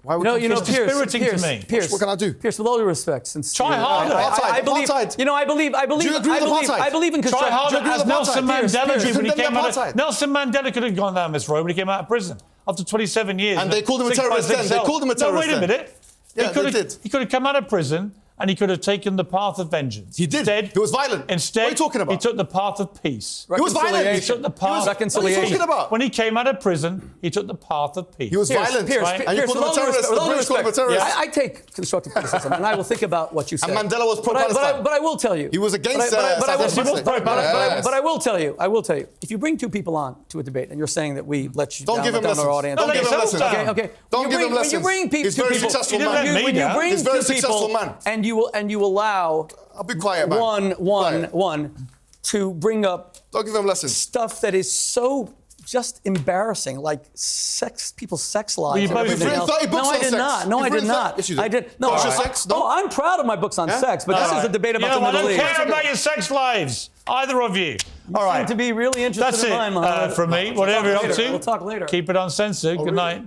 Why would It's dispiriting to me. Pierce, what can I do? Pierce, with all due respect, since try harder. I believe. You know, I believe. Do you agree with apartheid? I believe in Try harder, as Nelson Mandela did when he came out. apartheid? Nelson Mandela could have gone down this road when he came out of prison after 27 years. And they called him a terrorist then. They called him a terrorist No, wait a minute. Yeah, they did. He could have come out of prison and he could have taken the path of vengeance. He did. Instead, He was violent. Instead, What are you talking about? he took the path of peace. He was violent. He took the path Reconciliation. What are you talking about? When he came out of prison, he took the path of peace. He was violent. Pierce, right? And you called him a with all due terrorist. respect- with The all due British called him a respect, terrorist. I take constructive criticism, and I will think about what you said. And Mandela was But I- pro-Palestine. But I will tell you. He was against but I will- Saddam Hussein. but I will tell you. I will tell you. If you bring two people on to a debate, and you're saying that we let you Don't down, give let him down lessons. our audience. Don't No, give him no, lessons. no. Okay. Don't give him lessons. When you bring He's a very successful He didn't man. let me when you down. bring He's a very two successful people, man. and you allow I'll be quiet, man. Quiet. one to bring up Don't give him lessons. stuff that is so just embarrassing, like people's sex lives. you and both everything did. else. 30 books No, I on did sex. not. No, You've I did written not. Yes, you did. I did. No, Social sex? No? Oh, I'm proud of my books on sex, but this is a debate about You know, the I Middle don't East. care about your sex lives, either of you. All Seem right. to be really interested That's in it mine, Mohammed. from me. We'll Whatever talk you're up later. to, We'll talk later. keep it uncensored. Good night.